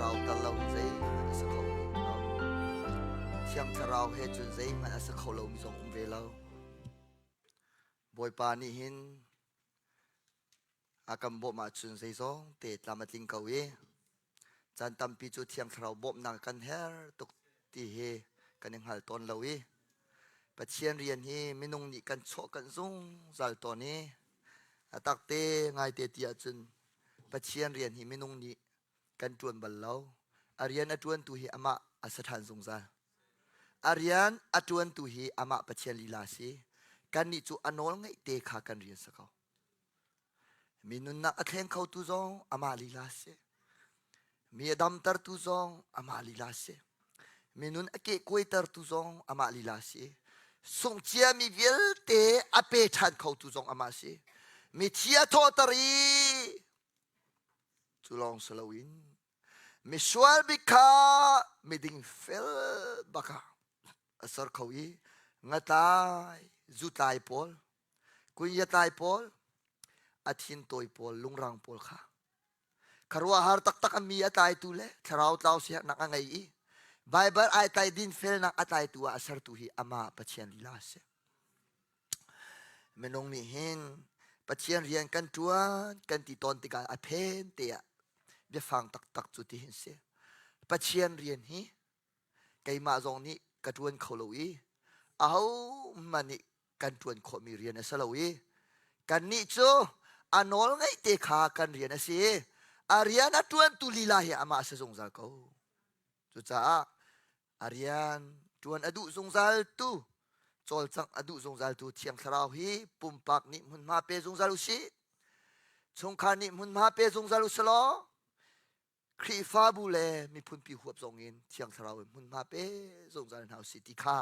rau tal lo zai man sa khâu no chiang tha rau he chun zai man sa khâu lo mi zong ve lo boy pa ni hin akam bo ma chun zai zong te tlamatling kawi chan tam pi chu chiang tha rau bop nang kan her tuk ti he kaning hal ton lowi pathian rian hi minung ni kan cho kan zung zal to ni atak te ngai te tia chun pathian rian hi minung ni kan tuan bal lo arian atuan tu hi ama asathan zung za arian atuan tu hi ama pathian lila si kan ni chu anol ngai te kha kan rian sakau minun na atheng khau tu zong ama lila se mi adam tar tu zong ama lila se minun ake koi tar tu zong ama lila se sung chia mi vil te ape than khau tu zong ama se mi chia tho tari chulong salawin mi swal bikha mi ding fel baka asar khawi ngatai zutai pol kuya tai pol athin toy pol lungrang pol kha kharwa har tak tak mi atai tu le tharau tau sia nak angai I bible ai tai din fel nak atai tu asar tu hi ama pachian lila se menong ni hin pachian rian kan tuan kan ti ton ti ka aphen te ya be fang tak tak chu ti hin se pachian rian hi kai ma zong ni ka tuan kholowi au mani kan tuan kho mi rian asalawi kan ni chu anol ngai te kha kan rian ase ariana tuan tu lila hi ama sa zong zal ko chu cha arian tuan adu zong zal tu chol chang adu zong zal tu thiang tharau hi pumpak ni mun ma pe zong zal si chung kha ni mun ma pe zong zal slo khri fa bu le mi phun pi huap zong in thiang tharau mun ma pe zong zal hau si ti kha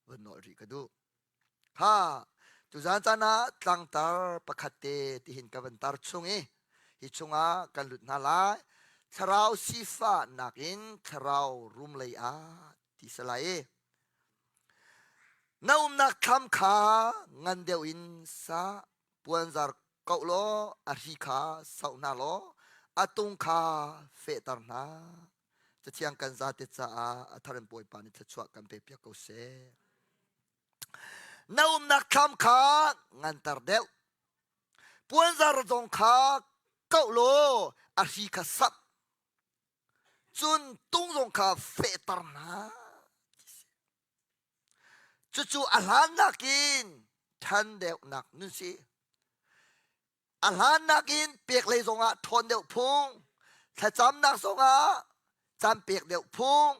wan no ri ka du ha tu zan chana tlang tar pakhat te ti hin ka van tar chung e hi chunga kan lut na la tharau sifa nakin tharau rum lei a ti salai naum nak tham kha ngan deu in sa puan zar kau lo a hi kha sau na lo atung kha fe tar na cha chiang kan za te cha a tharan poi pa ni thachwa kan pe pya ko se naum nak tham kha ngan tar deu puan zar zong kha kau lo a hi kha sap chun tung zong kha fe tar na chu alhan nakin than deu nak nu si alhan nakin pek le zonga thon deu phung tha cham nak zonga cham pek deu phung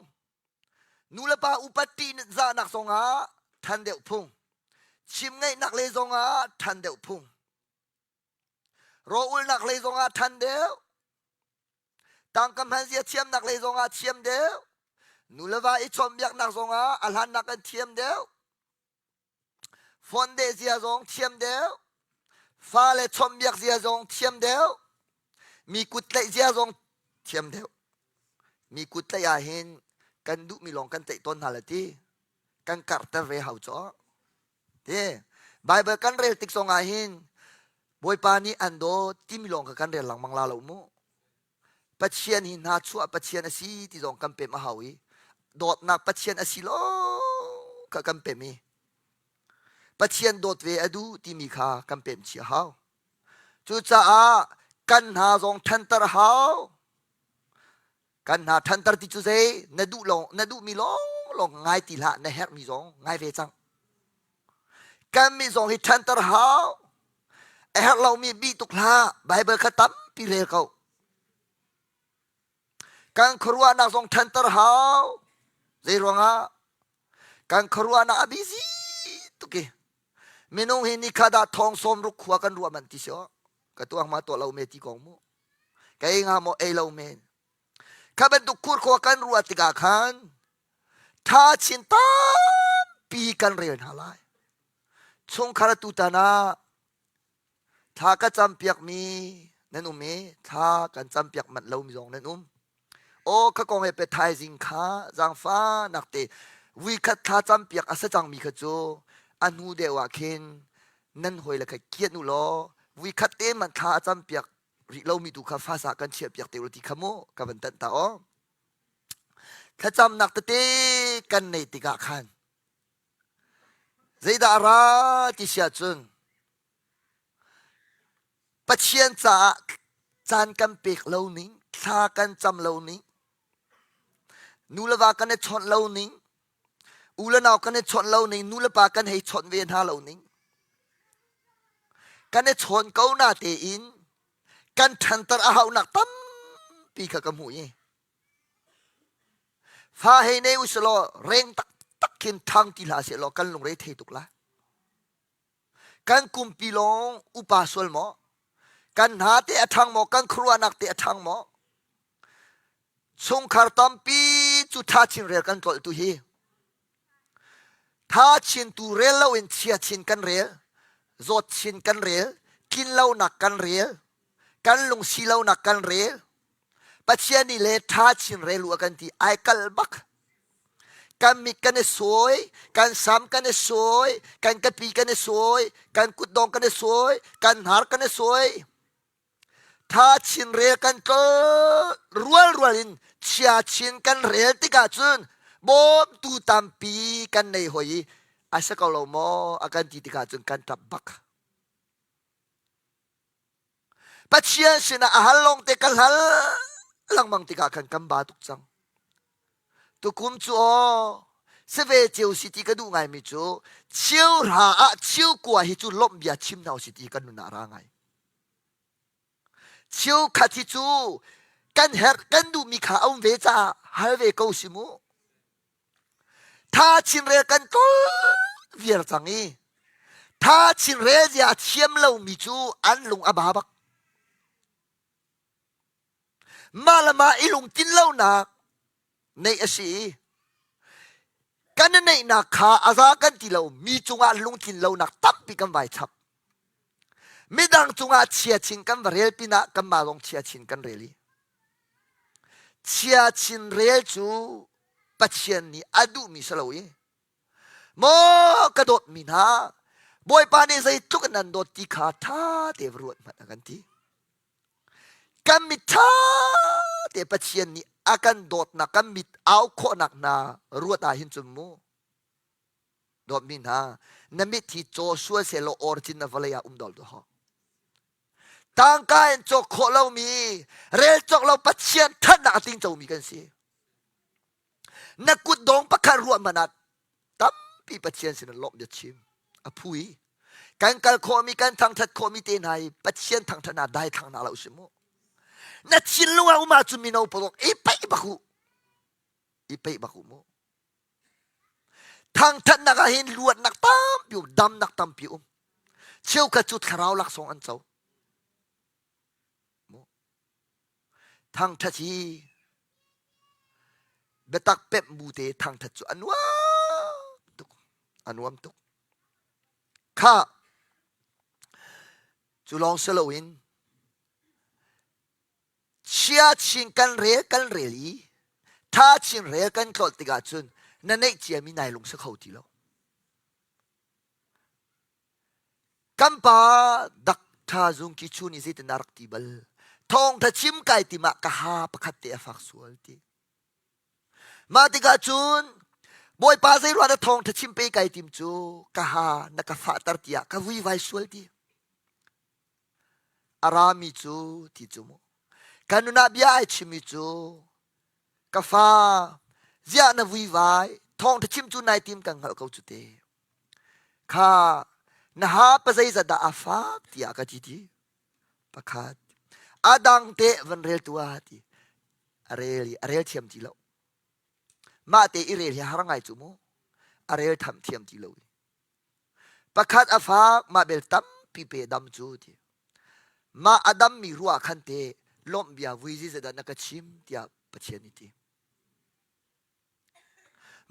nulapa upati za nak zonga than deu phung chim ngai nak le zonga than deu phung ro ul nak le zonga than deu tang kam han sia chiam nak le zonga chiam deu nulava I chom yak nak zonga alhan nak an chiam deu fonde zia zong chiam deu fa le chom yak zia zong chiam deu mi kut le zia zong chiam deu mi kut le ya hin kan du mi long kan te ton halati kan kar ta ve hau cho te bible kan rel tik song a hin boy pa ni ando ti mi long ka kan rel lang mang la lo mu pachian hin ha chu pachian asi ti zong kan pe ma hawi dot nak pachian asi lo ka kan pe mi pachian dot ve adu ti mi kha kan pe chi hao chu cha a kan ha zong than tar hao kan ha than tar ti chu zai na du mi long ngai ti la na her mi zong ngai ve chang kan mi zong hi than tar hao e her lo mi bi tuk la bible khatam pi re ko kan khruwa na zong than tar hao zai ronga kan khruwa na abisi tuke minung hi ni khada thong som ru khwa kan ruwa man ti syo ka tuang ma to lo me ti kong mu kai nga mo e lo men ka ben du kur khwa kan ruwa ti ga khan tha chin ta pi kan re na lai chung khara tu ta na tha ka cham piak mi nan me tha kan cham piak mat lo mi jong nan o ka kong e pe thai jing kha jang fa nak te wi kha tha cham piak asa chang mi kha chu anu de wa khen nan hoi la ka kiet nu lo wi khat te man tha cham piak ri lo mi tu kha fa sa kan che piak te ro ti khamo ka ban tan ta o ถ้าจำนักตะเตกันในติกาขันใจดาราที่เสียจนปัจเจียนจ่าจานกันเปกเหล่านี้ทากันจำเหล่านี้นูละวากันในชนเหล่านี้อุลนาวกันในชนเหล่านี้นูละปากันให้ชนเวียนหาเหล่านี้กันในชนเก้าหน้าเตอินกันทันตระหาวนักตั้มปีขกำหุยฟ้าให้ในอุสโลเร่งตักขินทางที่ลาเสียโลกันลงเรเทตุกละกันกุมปีลงอุปาสวลหมอกันหาเตะทางหมอกันครัวนักเตะทางหมอชงคาร์ตัมปีจุดท่าชินเรียกันตัวตุฮีท่าชินตูเรลเราเอ็นเชียชินกันเรียจดชินกันเรียกินเหล้าหนักกันเรียกันลงสีเหล้าหนักกันเรียปัจเจียนี่เลท่าชินเรียลัวกันที่ไอคัลบักกันมีกันสวยกันสามกันสวยกันกะปีกันสวยกันกุดดองกันสวยกันหาร์กันสวยท่าชินเรียกันก็รัวลินเชียชินกันเรียติกาจุนบอมตูตามปีกันในหอยอาศัยก็เราโมอาการติกาจุนกันตับบักปัจเจียนสินะอาหารลงเตกันหัลลังมังติกากันกันบาตุกจังตุกุมจูเสเวเจียวสิติกันดูไงมิจูเชียวราเชียวกว่าฮิจูลมเบียชิมนาวสิติกันนุนาร่างไงเชียวขัดฮิจูกันเฮร์กันดูมีขาอุ้มเวจ้าฮาเวกูสิมูถ้าชินเรียกันก็เวียร์จังงี้ถ้าชินเรียจะเชียมเรามิจูอันลุงอาบาบักมาละมาอีลุงกินเหล้าหนักในอาชีกันในนักขาอาซากันที่เรามีจุงอาลุงกินเหล้าหนักตับปีกันไว้ทับไม่ดังจุงอาเชียชินกันเรียลปีนักกันมาลงเชียชินกันเรียลีเชียชินเรียลจูปัจเจียนนี่อดูมิสลาวีโมกระโดดมินาบอยปานีใจทุกนันโดดที่ขาท่าเทวรวดมากันที่กันมิท่าเทปัจเจียนนี่อาการโดดนักกันมิดเอาโคนักนารวดอาหินจุมูโดดมินานามิที่โจชัวเซโลออริจินวลยาดอลตัวฮะต่างกันโจโคเรามีเรลโจเราปัจเจียนท่านนักติงโจมีกันสินักกุดดองปะคารวมานัดตั้มปีปัจเจียนสินลบยชิมอภุยการกัลโคมีการทางทัดโคมีเตนายปัจเจียนทางธนาได้ทางนาเราสิโมนัดชินลุงเอามาจุมินเอาปลอกอีไปบักหูโมทางทัดนักเห็นลวดนักตั้มปิวดำนักตั้มปิวเชี่ยวกระจุดขราวลักสองอันเจ้าทางทัดชีเบตักเป็บบูเตทางทัดจุอันวมตุกข้าจุลองเซโลวินเชียชินกันเรลีถ้าชินเรกันกอดติกาจุนนั่นเองเจียมีนายลงสักเขาทีแล้วกัมปาดักท่าจุงกิชูนิสิตนารักติบัลทองถ้าชิมไก่ติมากะฮาปะคัตเตะฟักสวลตีมาติกาจุนบอยปาเซรัวนะทองถ้าชิมไปไก่ติมจูกะฮานักฟาตร์ตียกะวิไวสวลตีอารามิจูที่จูโมกันนุนาบิอาชิมิจูกะฟาเจียนวิไวทองถ้าชิมจูนายติมกังหัลเขาจุเตข้านะฮะปะเซซะดาอาฟักตียกะจีดีปะคัดอาดังเตวันเรลตัวที่เรลเทียมจีโลมาเตอิเรลฮารังไงจุโมเรลทำเทียมจีโลประคัดอาฟักมาเบลตัมปีเปดัมจูที่มาอดัมมีรัวขันเตลมเบียวิจิเสดานักชิมที่อาปเชนิตี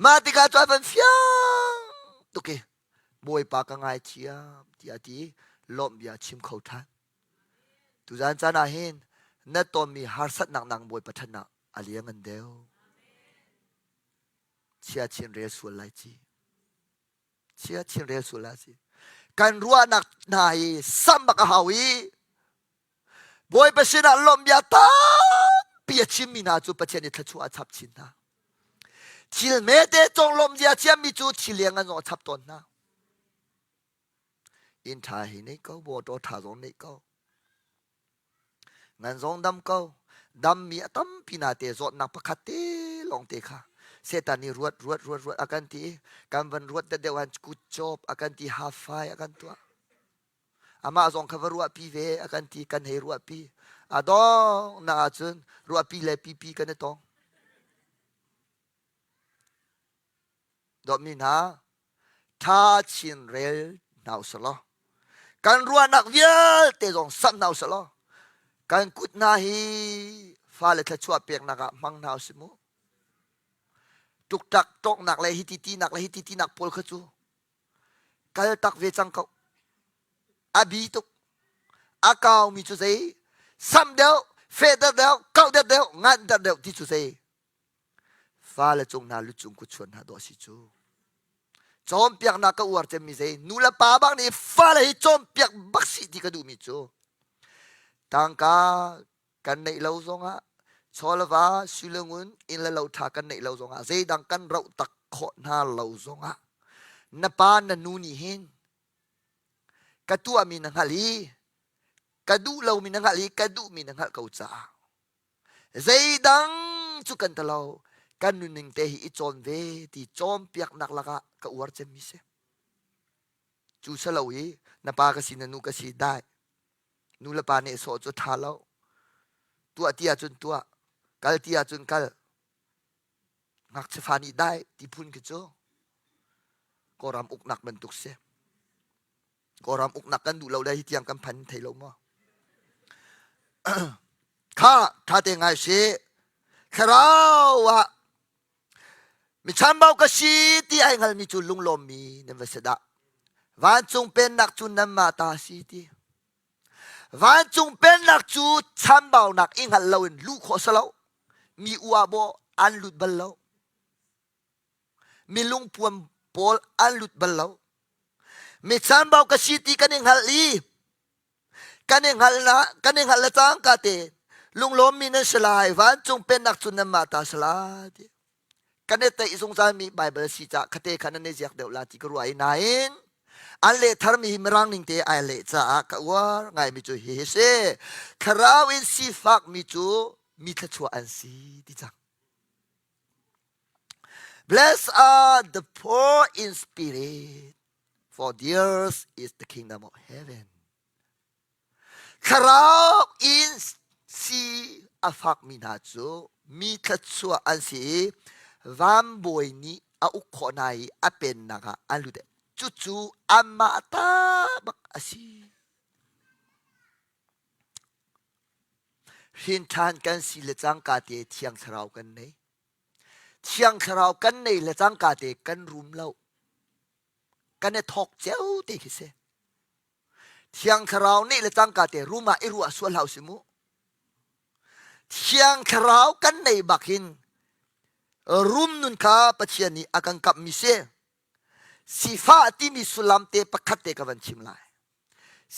มาติกาจอยเป็นฟิยังตุกเกบวยปากกังไงเชียที่อาทีลมเบียชิมเขาทันตุจานจานาเห็นนัดตอนมีฮาร์สัตนังบวยปัฒนาอาเลียงกันเดียวเชียชินเรสุลไลจีเชียชินเรสุลไลจีกันรัวนักนายสัมบักฮาวีบวยปัชนาลมยาตาเปียชิมมีนาจูปัจเจนิทัชัวทับชินนา ทิลเมเตจงลมเจียเชียมีจูทิเลียงอันโอทับตนนะอินทาหินี่ก็บโตทารงนี่ก็งันซงดำก็ดำมีตั้มพินาเตจอดนักประคัตเตลงเตค่ะเซตานีรวดอากันทีการวันรวดแต่เดียวกันกุจบอากันทีฮาไฟอากันตัวอามาซงขบรวดปีเวอากันทีกันเฮรวดปีอาดองน่าจุนรวดปีเลยปีกันเนี่ยตองดอกมีนาท่าชินเรลนาวสลอกันรัวนักเวียเตจงสับนาวสลอกันกุดนาฮีฟ้าเลยทะชัวเปียกนักมังนาวสมุตุกตักตกนักเลยฮิตินักเลยฮิตินักพอลขจูกันตักเวจังเขาอาบีตุกอากาวมีจุเซซ้ำเดียวเฟดเดียวเก้าเดียวงานเดียวที่จุเซฟ้าเลยจงนาลุจงกุชวนหาดอสิจูจอมเปียกนักก็อวดเจมิเซนูละป้าบังนี่ฟ้าเลยจอมเปียกบักสิที่กระดูมิจูตังกากันในเหล่าซงะชอลวาสุลงุนอินละเหล่าทากันในเหล่าซงะเจดังกันเราตักขอนาเหล่าซงะนปานนูนี่เห็นกระตัวมีนังหลีกระดูเรามีนังหลีกระดูมีนังหเขาจ้าเจดังจุกันตะเรากันนุนิงเตหิอิจอนเวที่จอมเปียกนักละกะกะอวดเจมิเซจูสลาวีนปากสินนุกสิได้นูละปาเนโซจุทาเราตัวเตียจุนตัวกัลเตียจุนกัลงักเชฟานีได้ที่พุนกิจโจก็รำอุกหนักบรรทุกเสก็รำอุกหนักกันดูเราได้ที่เตียงกันพันไทยเรามาข้าถ้าเตงไงเสคราวะมิชันบ่าวกษีที่ไอ้เงามีจุลุงลมมีในวัสดะวันจงเป็นนักจุนนำมาตาสีที่วันจงเป็นนักจูชันบ่าวนักอิงหันเราอินลูกขอสลาวมีอวบอันลุดบัลลาวมีลุงพวมปอลอันลุดบัลลาวมิชันบ่าวกษีที่กันอิงหันลีกันอิงหันละกันอิงหันละจังกาเตลุงลมมีนั่นสลายวันจงเป็นนักจุนนำมาตาสลายกันเนตอิสงสารมีไบเบิลสิจ้าคเตขันเนจิกเดวลาติกรัวไอนาอินอันเลทารมีหิมรังนิงเตไอเลจ้ากะว่าไงมีจูเฮเซคราวอินสิฟักมีจูมีทชัวอันซีดิจัง Blessed are the poor in spirit for theirs is the kingdom of heaven คราวอินซีอฟักมีนาจูมีทชัวอันซีวันบอยนี้อาอุขอนายอาเป็นนักอันลุดจู่ๆอามาตาบักอาศีหินทานกันสิเลจังกาเตเทียงสราวกันเนี่ยเทียงสราวกันเนี่ยเลจังกาเตกันรุมเล่ากันเนี่ยทอกเจ้าเตคิเซเทียงสราวนี่เลจังกาเตรุมาอิรัวส่วนเหล่าสิมุเทียงสราวกันเนี่ยบักหินรุมนุนข้าปัจจัยนี้อาการกับมิเซสิฟ้าที่มีสุลามเตปคัตเตกับวันชิมลาย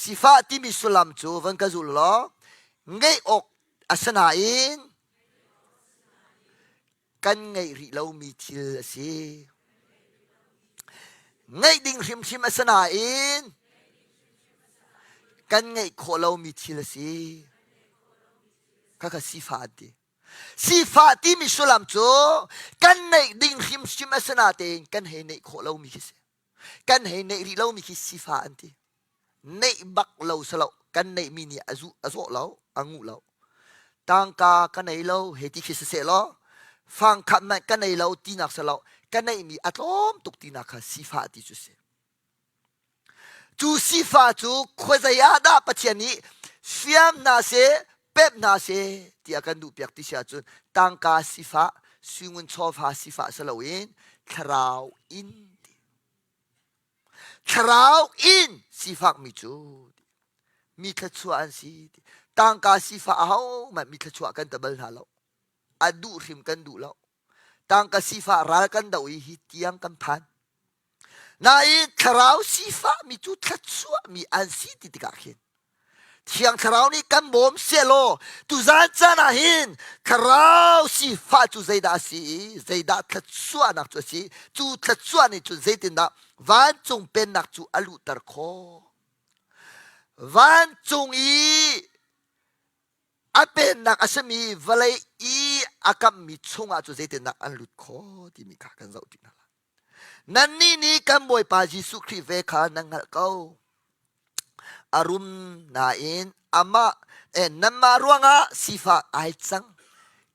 สิฟ้าที่มีสุลามจูวันกัจุลล้อไงอกอาสนาอินกันไงริเรามีทิลสีไงดิ่งริมชิมอาสนาอินกันไงโคเรามีทิลสีข้าก็สิฟ้าดีสิฟ้าที่มีสุลามจูกันในดิ่งหิมชิมสนาเตงกันให้ในโคเรามีคิสกันให้ในริเรามีคิสสิฟ้าอันที่ในบักเราสลากันในมินิอาจุเราอังูเราตังกากันในเราเฮติคิสเสลอฟังคำมันกันในเราตีนักสลากันในมีอัตลมตุกตีนักสิฟ้าที่จุเสจูสิฟ้าจูขวดยาดาปัจจัยนี้เฟียมนาเซเป๊บนาเซที่อาการดูเปียกที่เสียจนตังกาสิฟ้าซึ่งมันชอบหาสิฟ้าสลาวินคราวอินคราวอินสิฟ้ามีจูมีขชัวอันสีตังกาสิฟ้าเอามันมีขชัวกันตะเบลหาเราอดูริมกันดูเราตังกาสิฟ้ารักกันดาวฮิตยังกันพันนายคราวสิฟ้ามีจูขชัวมีอันสีที่ติกาเห็น เทียงคราวนี้กันบ่มเสียโลตุจานจานาหินคราวสิฟ้าจุใจดาสีใจดาทัดส่วนนักจุสีจุทัดส่วนนี่จุใจตินดาวันจงเป็นนักจุอลุตรโควันจงอีอาเป็นนักอาชมีวลัยอีอากัมมิชงอาจุใจตินนักอลุตโคที่มีขากันเจ้าตินาละนั่นนี่กันบ่อยปาจิสุคริเวคานังหักเอาอารมณ์นาอินอามานัมมารัวงาสิฟ้าไอจัง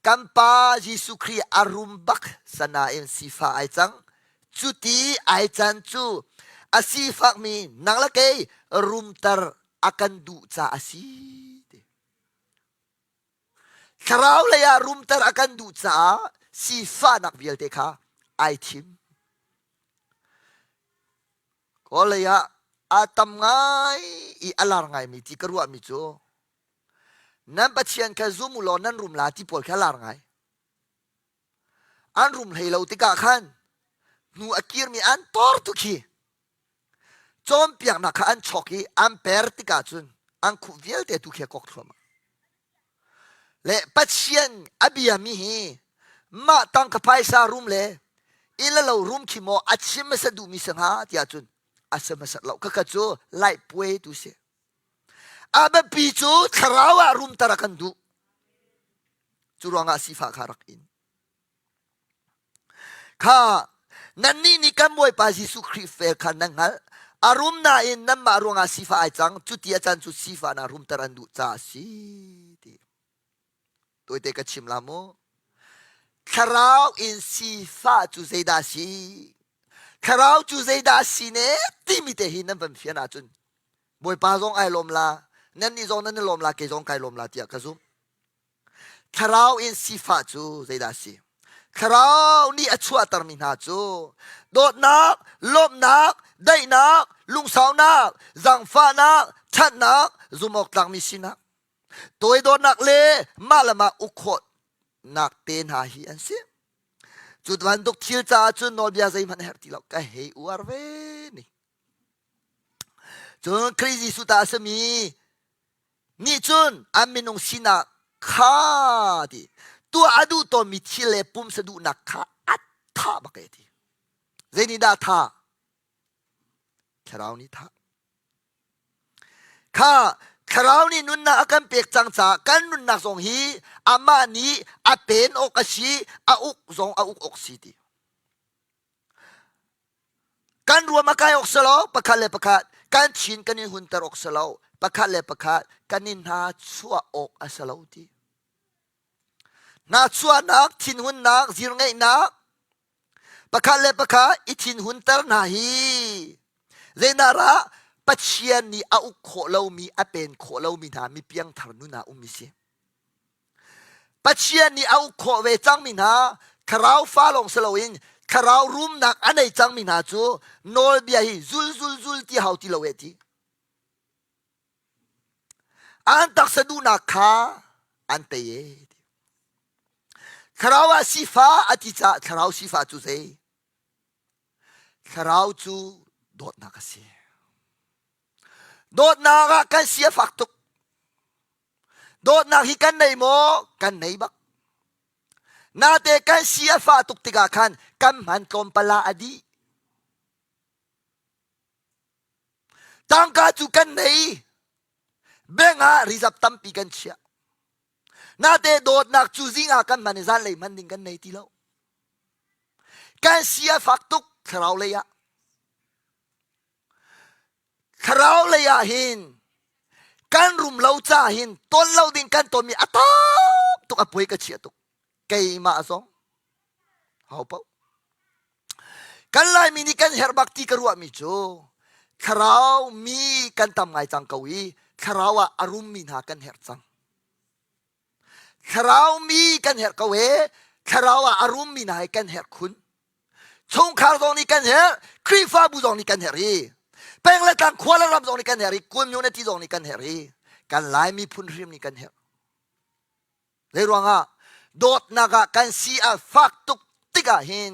กัมปาจิสุครีอารมณ์บักสนาอินสิฟ้าไอจังจุตีไอจันจูอาสิฟ้ามีนังละเกยรุมตรอากันดูจ้าอาสิคราวเลยรุมตรอากันดูจ้าสิฟ้านักเบียลเตค่ะไอทิมก็เลยอาตมไงอีอลาร์ไงมีที่กรัวมีจูนั่นปัจจัยแค่ซูมุลอนั่นรุมลาที่ปวดแค่ลาร์ไงอันรุมให้เราติกาขันนูอากิรมีอันตอร์ตุกีจอมเปียกนักอันช็อกกี้อันเปิดติกาจุนอันคุวิลเตตุกีกอกทรมาและปัจจัยอภิยามีฮีมาตั้งกับไพศารุมเลยอิละเรารุมขี้โมอัจฉริมสะดูมิสังหาที่อาจุนอาสมาสักเราก็กระโจไล่ป่วยตุเสอาเบปีจูคราวารุมตระกันดูจูรองอาศิฟ้าคารักอินข้านั่นนี่กันมวยปาจิสุคริเฟลขันนังฮัลอารุมนาอินนั่นมารวงอาศิฟ้าไอจังจุดที่อาจารย์จุดศิฟ้านารุมตรันดูจ้าสิตัวเด็กก็ชิมลาโมคราวอินศิฟ้าจุดเซดาสีคราวจุดเซดาสีเนติมิเตหินนั่นเป็นเฟียนาจุนมวยปาซองไอลมลานั่นนี่ซองนั่นนี่ลมลาเกซองไกลมลาเตียกระซุมคราวอินศิฟ้าจุดเซดาสีคราวนี้อชัวตรมินาจูโดดนักลบนักได้นักลุงสาวนักจังฟ้านักชัดนักจุมอกตังมิสินักตัวโดดนักเลมาละมาอุคดนักเตนหาฮีอันเสียจุดวันตุกทิลจ้าจุนนอลบิอาใจมันเฮร์ติลก็เฮอวาร์เวนี่จุนคริสิสุตาสมีนี่จุนอามินุงสินักข้าดิตัวอดูตัวมิทิเลปุ่มสะดุนักข้าอัตถาบักเอติเจนิดาท่าคราวนี้ท่าข้าคราวนี้นุนนักกันเปียกจังจ้ากันนุนนักสงฮีอามานีอาเป็นอกชีอาอุกสงอาอุกอกสีดีกันรวมมาไกอกสลาวปะคัดเลปะคัดกันชินกันนินหุนตรอกสลาวปะคัดเลปะคัดกันนินหาชัวอกอสลาวดีนาชัวนักทินหุนนักจีรงไงนักปะคัดเลปะคัดอิทินหุนตรนาฮีเรนาระปัจเจียนนี้เอาโคเรามีอาเป็นโคเรามีนามีเพียงทานุนาอุมิเสียปัจเจียนนี้เอาโคเวจังมินาคราวฟ้าลงสลาวินคราวรุมนักอันไหนจังมินาจูโนลเบียฮีซุลที่เฮาที่เราเวทีอันตักสะดูนักขาอันเตยคราวสีฟ้าอธิษฐานคราวสีฟ้าจูเซคราวจูโดดนักเสียโดดนากันเสียฝักตุกโดดนาฮิกันในโมกันในบักนาเตกันเสียฝักตุกติกาคันกันมันกลมปลาอดีตั้งกาจูกันในเบงาริซับตัมปีกันเชียนาเตโดดนักจูซิงากันมันซันเลยมันดิ่งกันในที่เรากันเสียฝักตุกคราวเลยะคราวเลยาหินกันรุมเล่าจ้าหินต้นเล่าดิ่งกันต้นมีอัตาตุกอภัยกับเชียตุกเกยมาสองเฮาเปล่ากันไล่มินิกันเฮร์บักตีกรัวมิจูคราวมีกันทำไงจังกวีคราวอารุมมินากันเฮร์จังคราวมีกันเฮร์กวีคราวอารุมมินากันเฮร์คุณชงคาร์ดองนี่กันเฮร์ครีฟ้าบุจองนี่กันเฮรีเป็นเลตังควาลารำจงนี่กันเฮริกุมยูเนติจงนี่กันเฮริกันไลมีพุนริมนี่กันเฮรเลรวงะโดดนักกันซีอาฟักตุกติกาหิน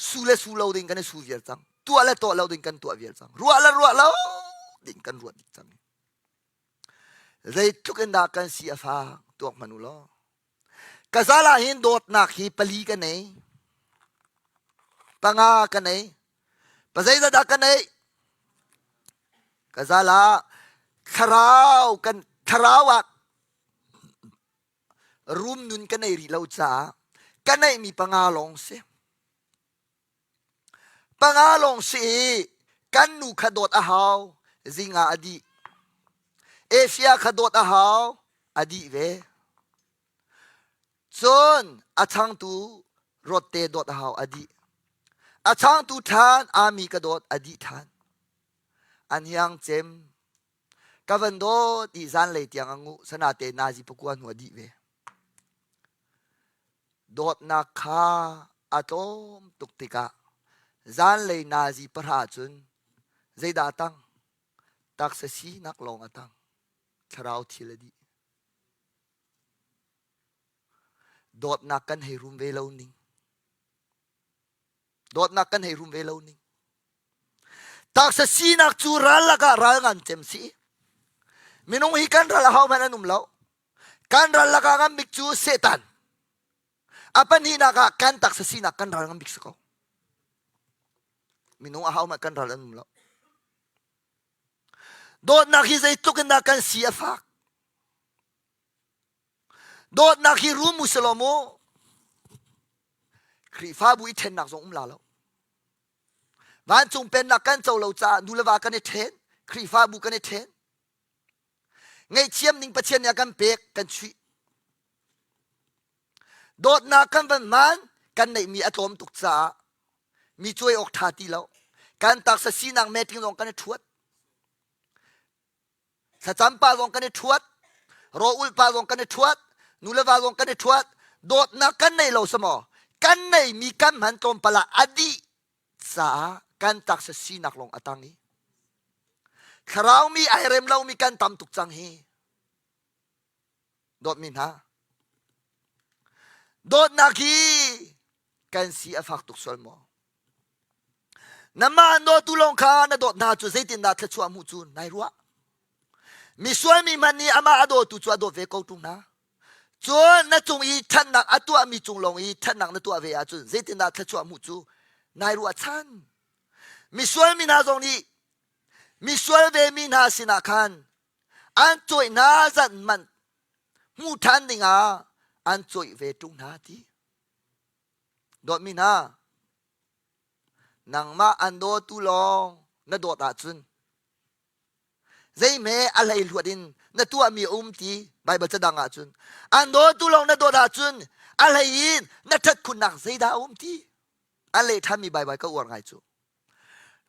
สูเลสูเลวดิ่งกันสูเวียจังตัวเลตัวเลวดิ่งกันตัวเวียจังรัวเลดิ่งกันรัวดิ่งจัง zai tukenda kan si afa tuak manulo kazala hin dot nak hi pali ka nei panga ka nei pazai da ka nei kazala tharau kan tharawak room nun ka nei ri lo cha ka nei mi pangalong se pangalong si kan nu khadot a haw zinga adi Asia khadot a haw adi ve chon achang tu rotte dot a haw adi achang tu than ami ka dot adi than an yang chem kavan do ti zan le tiang angu sanate naji pukwan hu adi ve dot na kha atom tuktika zan le naji parha chun zaida tang tak sa si nak long atang tharau thiladi dot na kan he rum ve lo ning dot na kan he rum ve lo ning tak sa si nak chu ral laka ral ngan chem si minung hi kan ral haw man anum lo kan ral laka ngam mik chu setan apan hi naka kan tak sa si nak kan ral ngam mik ko minung a haw ma kan ral anum lo dot na hi zai tuk na kan si afak dot na hi rum musalomo khri fa bui then nak zong la lo van chung pen nak kan chau lo cha nulawa kan e then khri fa bu kan e then ngai chiam ning pachen ya kan pek kan chui dot na kan van man kan nei mi atom tuk cha mi choi ok tha ti lo kan tak sa sinang meting zong kan e thuat sa champa zong kan e thuat ro ul pa zong kan e thuat nulawa zong kan e thuat dot na kan nei lo samo kan nei mi kan man tom pala adi sa kan tak sa sinak long atangi kharau mi airem lau mi kan tam tuk chang hi dot min ha dot na ki kan si afak tuk sol mo nama no tulong kha na dot na chu zaitin na thchu amu chu nai ruwa mi suai mi mani ama ado tu chu ado ve ko tung na chuan na chung i than nak atua mi chung long i than nak na tua ve a chu zaitin na thchu amu chu nai ruwa chan mi suai mi na zong ni mi suai ve mi na sina khan an choi na zan man mu than dinga an choi ve tung na ti dot mi na nang ma an do tu long na dot a chun zai me alai luadin na tua mi ti bible chadang a chun an do tu long na dot a chun alai in na that kun nak zai da ti alai tha mi bible ka war ngai chu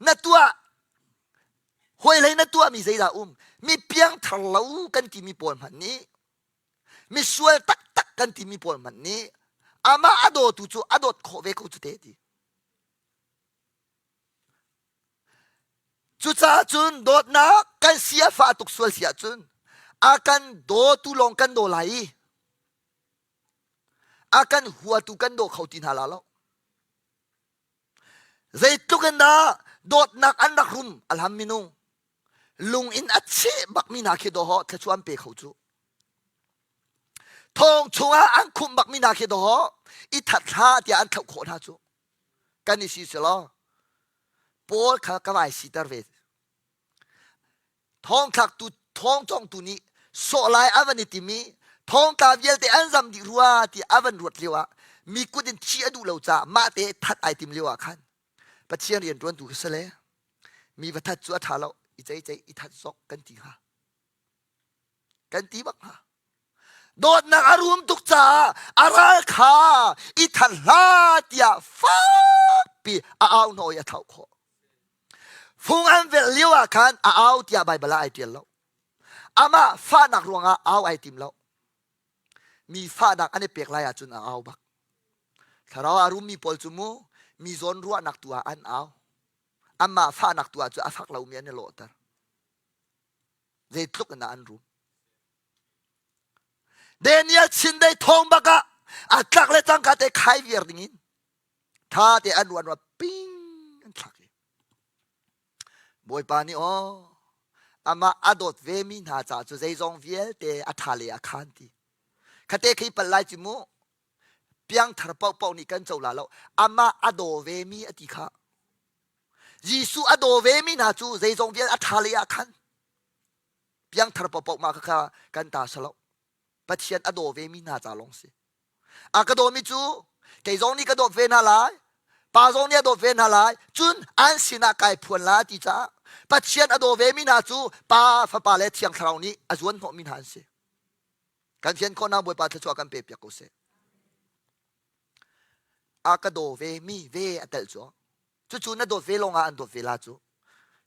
na tua hoi lai na tua mi zai da mi piang thalau kan ti mi pon man ni mi sual tak tak kan ti mi pon man ni ama ado tu chu adot kho ve ko chu te ti chu cha chun dot na kan sia fa tuk sual sia chun akan do tu long kan do lai akan huwa tu kan do khautin halalo zai tukan da dot nak an nak rum alham minung lung in ache bak mi na ke do ho thachuam pe khau chu thong chunga an khum bak mi na ke do ho I that tha ti an thau kho na chu kan ni si selo pol kha ka vai si tar ve thong thak tu thong chong tu ni so lai avani ti mi thong ta viel te an zam di ruwa ti avan ruat lewa mi kudin chi adu lo cha ma te that ai tim lewa khan pachian rian tuan tu sele mi wathat chu atha lo I chai I that sok kan ti ha kan ti bak ha dot na arum tuk cha aral kha I that la tia fa pi a au no ya thau kho phung an vel lewa khan a au tia bible ai tial lo ama fa nak ruanga au ai tim lo mi fa nak ane pek la ya chun a au bak tharaw arum mi pol chu mu mi zon ruwa nak tua an au amma fa nak tua chu afak lau mi ane lo tar zai tluk na an ru Daniel chin dai thong baka atlak le tang ka te khai vier dingin tha te an wan wa ping an thak boy pa ni o อามาอดอดเวมินาจ่าจุใจจงเวลเตอัฐาเลอาคันตีคเตคีปัลไลจิมูเปียงทารเป่านี่กันเจ้าลาแล้วอามาอดอเวมีอติขายิสุอดอเวมินาจูใจจงเวลอัฐาเลอาคันเปียงทารเป่ามาค่ะกันตาสลาวปัจเจียนอดอเวมินาจ่าลงสิอากระโดมิจูใจจงนี่กระโดดเวนาลายปาจงเนี่ยโดดเวนาลายจุนอันสินาไกพวนลาติจ้าปัจเจียนอดอเวมินาจูปาฟปาเลเทียงคราวนี้อจวนหอมินหันสิกันเพียนคนน้าบวยปาทชัวกันเปียกกุเสอากระโดเวมีเวอเตลจูจู่ๆนั่นโดดเวลงอันโดดเวลาจู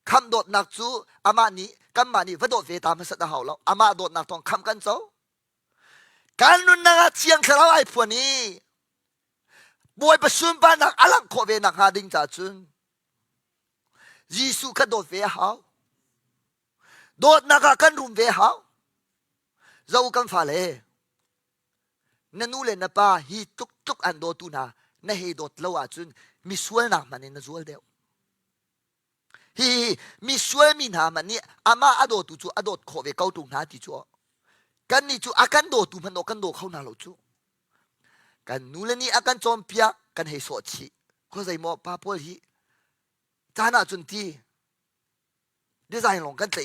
คำโดดหนักจูอามานี้กันมานี้ว่าโดดเวตามมันสัตว์เห่าแล้วอามาโดดหนักต้องคำกันเจ้าการนุนนักเชียงคราวไอ้พวกนี้บวยประชุมบ้านนักอลังโคเวนักหาดิ่งจ่าจุนยิสุก็โดดเวหาโดดนักกันรุมเวหาเรากันฟ้าเลยนั่นนู่นเลยนะป้าฮีทุกอันโดตุนานั่นให้โดดเล่าจุนมีส่วนหนักมันนี่นะส่วนเดียวฮีมีส่วนมีหนามันนี่อามาอโดตุจูอโดดโคเวเก้าตุงนาติจูกันนี่จูอากันโดตุมันโดกันโดเข้านาโลจูกันนู่นเลยนี่อากันจอมเปียกันให้สวดชีก็ใจมอป้าพอฮีจานาจุนทีดีไซน์ลงกันเตะ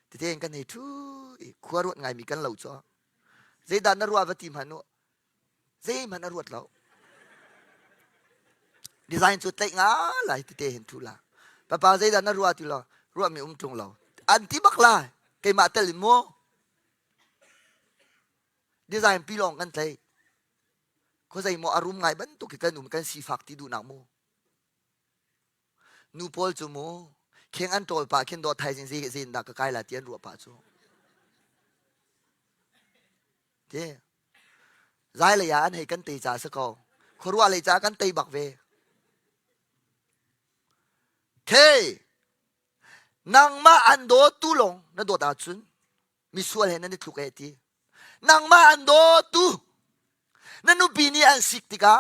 ที่เองกันให้ทุกขวารวดไงมีกันเหล่าจ้าเจดานนรัววัติมันโนเจมันนรวดเราดีไซน์จุดเตะงาไหลที่เห็นทุลาป้าป้าเจดานนรัวที่เรารัวมีตรงเราอันที่บักลาเกมาเตลิโมดีไซน์ปีลองกันเตะเขาใจโมอารมณ์ไงบันตุกกันหนุ่มกันสีฝักที่ดูหนักโมนูพอลจูโมเข่งอันโตลปาเข่งโดดไทยสินซีสินดักกายละเตียนรัวปาจูเจ้ใจเลยอันให้กันตีจ่าสกอขรัวเลยจ่ากันตีบักเวเคนางมาอันโดตุลงนั่นโดดอาจุนมีส่วนเห็นนั่นทุกเอทีนางมาอันโดตุนั่นนูปีนี้อันสิกติกา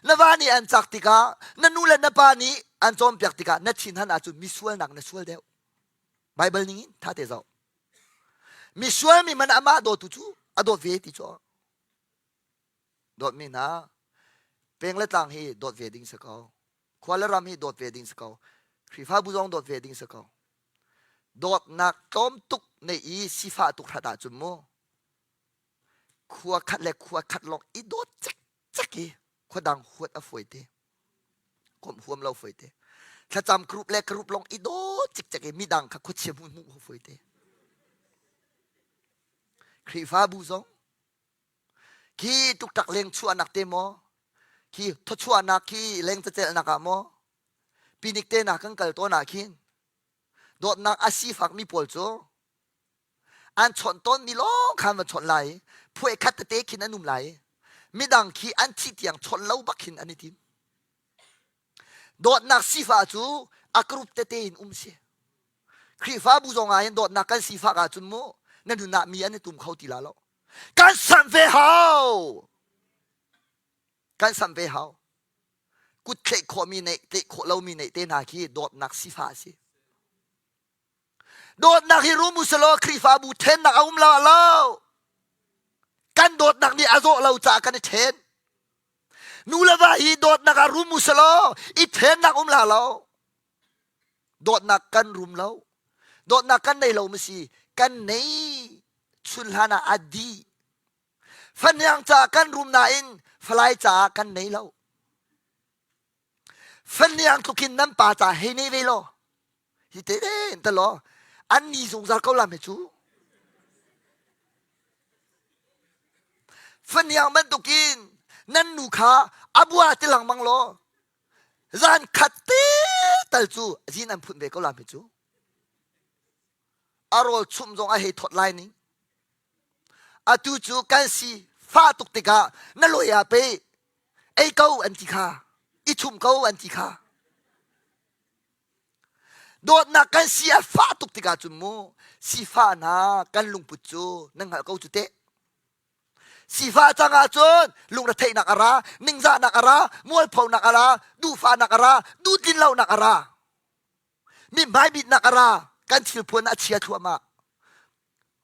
นวานี่อันจักติกานั่นนูเลนปานี่อันจอมเปียกติกานั่นชินหันอาจุนมีส่วนหนักนั่นส่วนเดียวไบเบิลนี้ท่าเตะเจ้ามีส่วนมีมันอามาโดตุจูอโดดเวติจ้าโดดมีนะเพียงเล็ตังฮีโดดเวดิ้งสกาวควาลรำฮีโดดเวดิ้งสกาวครีฟ้าบุจงโดดเวดิ้งสกาวโดดนักต้มตุกในอีสิฟ้าตุกทัดาจุมโมขัวคัดเล็กขัวคัดลงอีโดดจักกีขัวดังหัวอฟวยเตกลมหัวเราฟวยเตถ้าจำกรุบเล็กกรุบลงอีโดดจักกีมีดังขัดขัวเชี่ยมุนมุฟวยเตครีฟ้าบุจงขี้ตุกตักเลงชัวนักเตมอขี้ทชัวนักขี้เลงจะเจอนักมอปีนิกเตนักกันเกิดตัวนักขี้โดดนักอาชีฟักมีปวดโจอันชนต้นมีล้อคำว่าชนไหลผู้เอกขัดเตะขี้นั้นนุ่มไหลมีดังขี้อันที่เตียงชนเล่าบักขี้อันนี้ทีมโดดนักสีฟ้าจูอักรุบเตะอินเสียครีฟ้าบุจงไงโดดนักกันสีฟ้าจุนโมนั่นดูนักมีอันนี้ตุ่มเขาตีละแล้วการสัมเวหาวการสัมเวหาวกุดเคขอมีในเตขอเรามีในเตนาคีโดดนักสิฟ้าสิโดดนักฮิรุมุสโลครีฟาบูเทนนักอุ้มเราแล้วกันโดดนักนี่อาโซเราจากกันเทนนูละว่าฮีโดดนักอารุมุสโลอีเทนนักอุ้มเราแล้วโดดนักกันรุมเราโดดนักกันในเราไม่สิกันในชุนหานาอดีฟันยังจากกันรุมนาอินฟลายจากกันในเราฟันยังทุกินน้ำป่าจากเฮนี่เวโลฮิเตเดนตลออันนี้สงสารเขาละไม่ชูฟันยังมันทุกินนั่นนูขาอับวาติลังมังโลจานขัดเตตัลจูจีนันพุ่นเวเขาละไม่ชูอารมณ์ชุ่มจงไอเหตุทดไลน์นี้อาตูจูกันสีฟ้าตุกติกานั่นลอยไปไอเก้าอันติคาอีชุ่มเก้าอันติคาโดดนักกันสีฟ้าตุกติกาจุมโมสีฟ้านากันลุงปุจจูนั่งหาเก้าจุเตสีฟ้าจังอาจนลุงระเทนักอารานิงซานักอารามัวเผานักอาราดูฟ้านักอาราดูดินเหล่านักอารามีไม้บิดนักอารา กันทิลพวนอาเชียทัวมา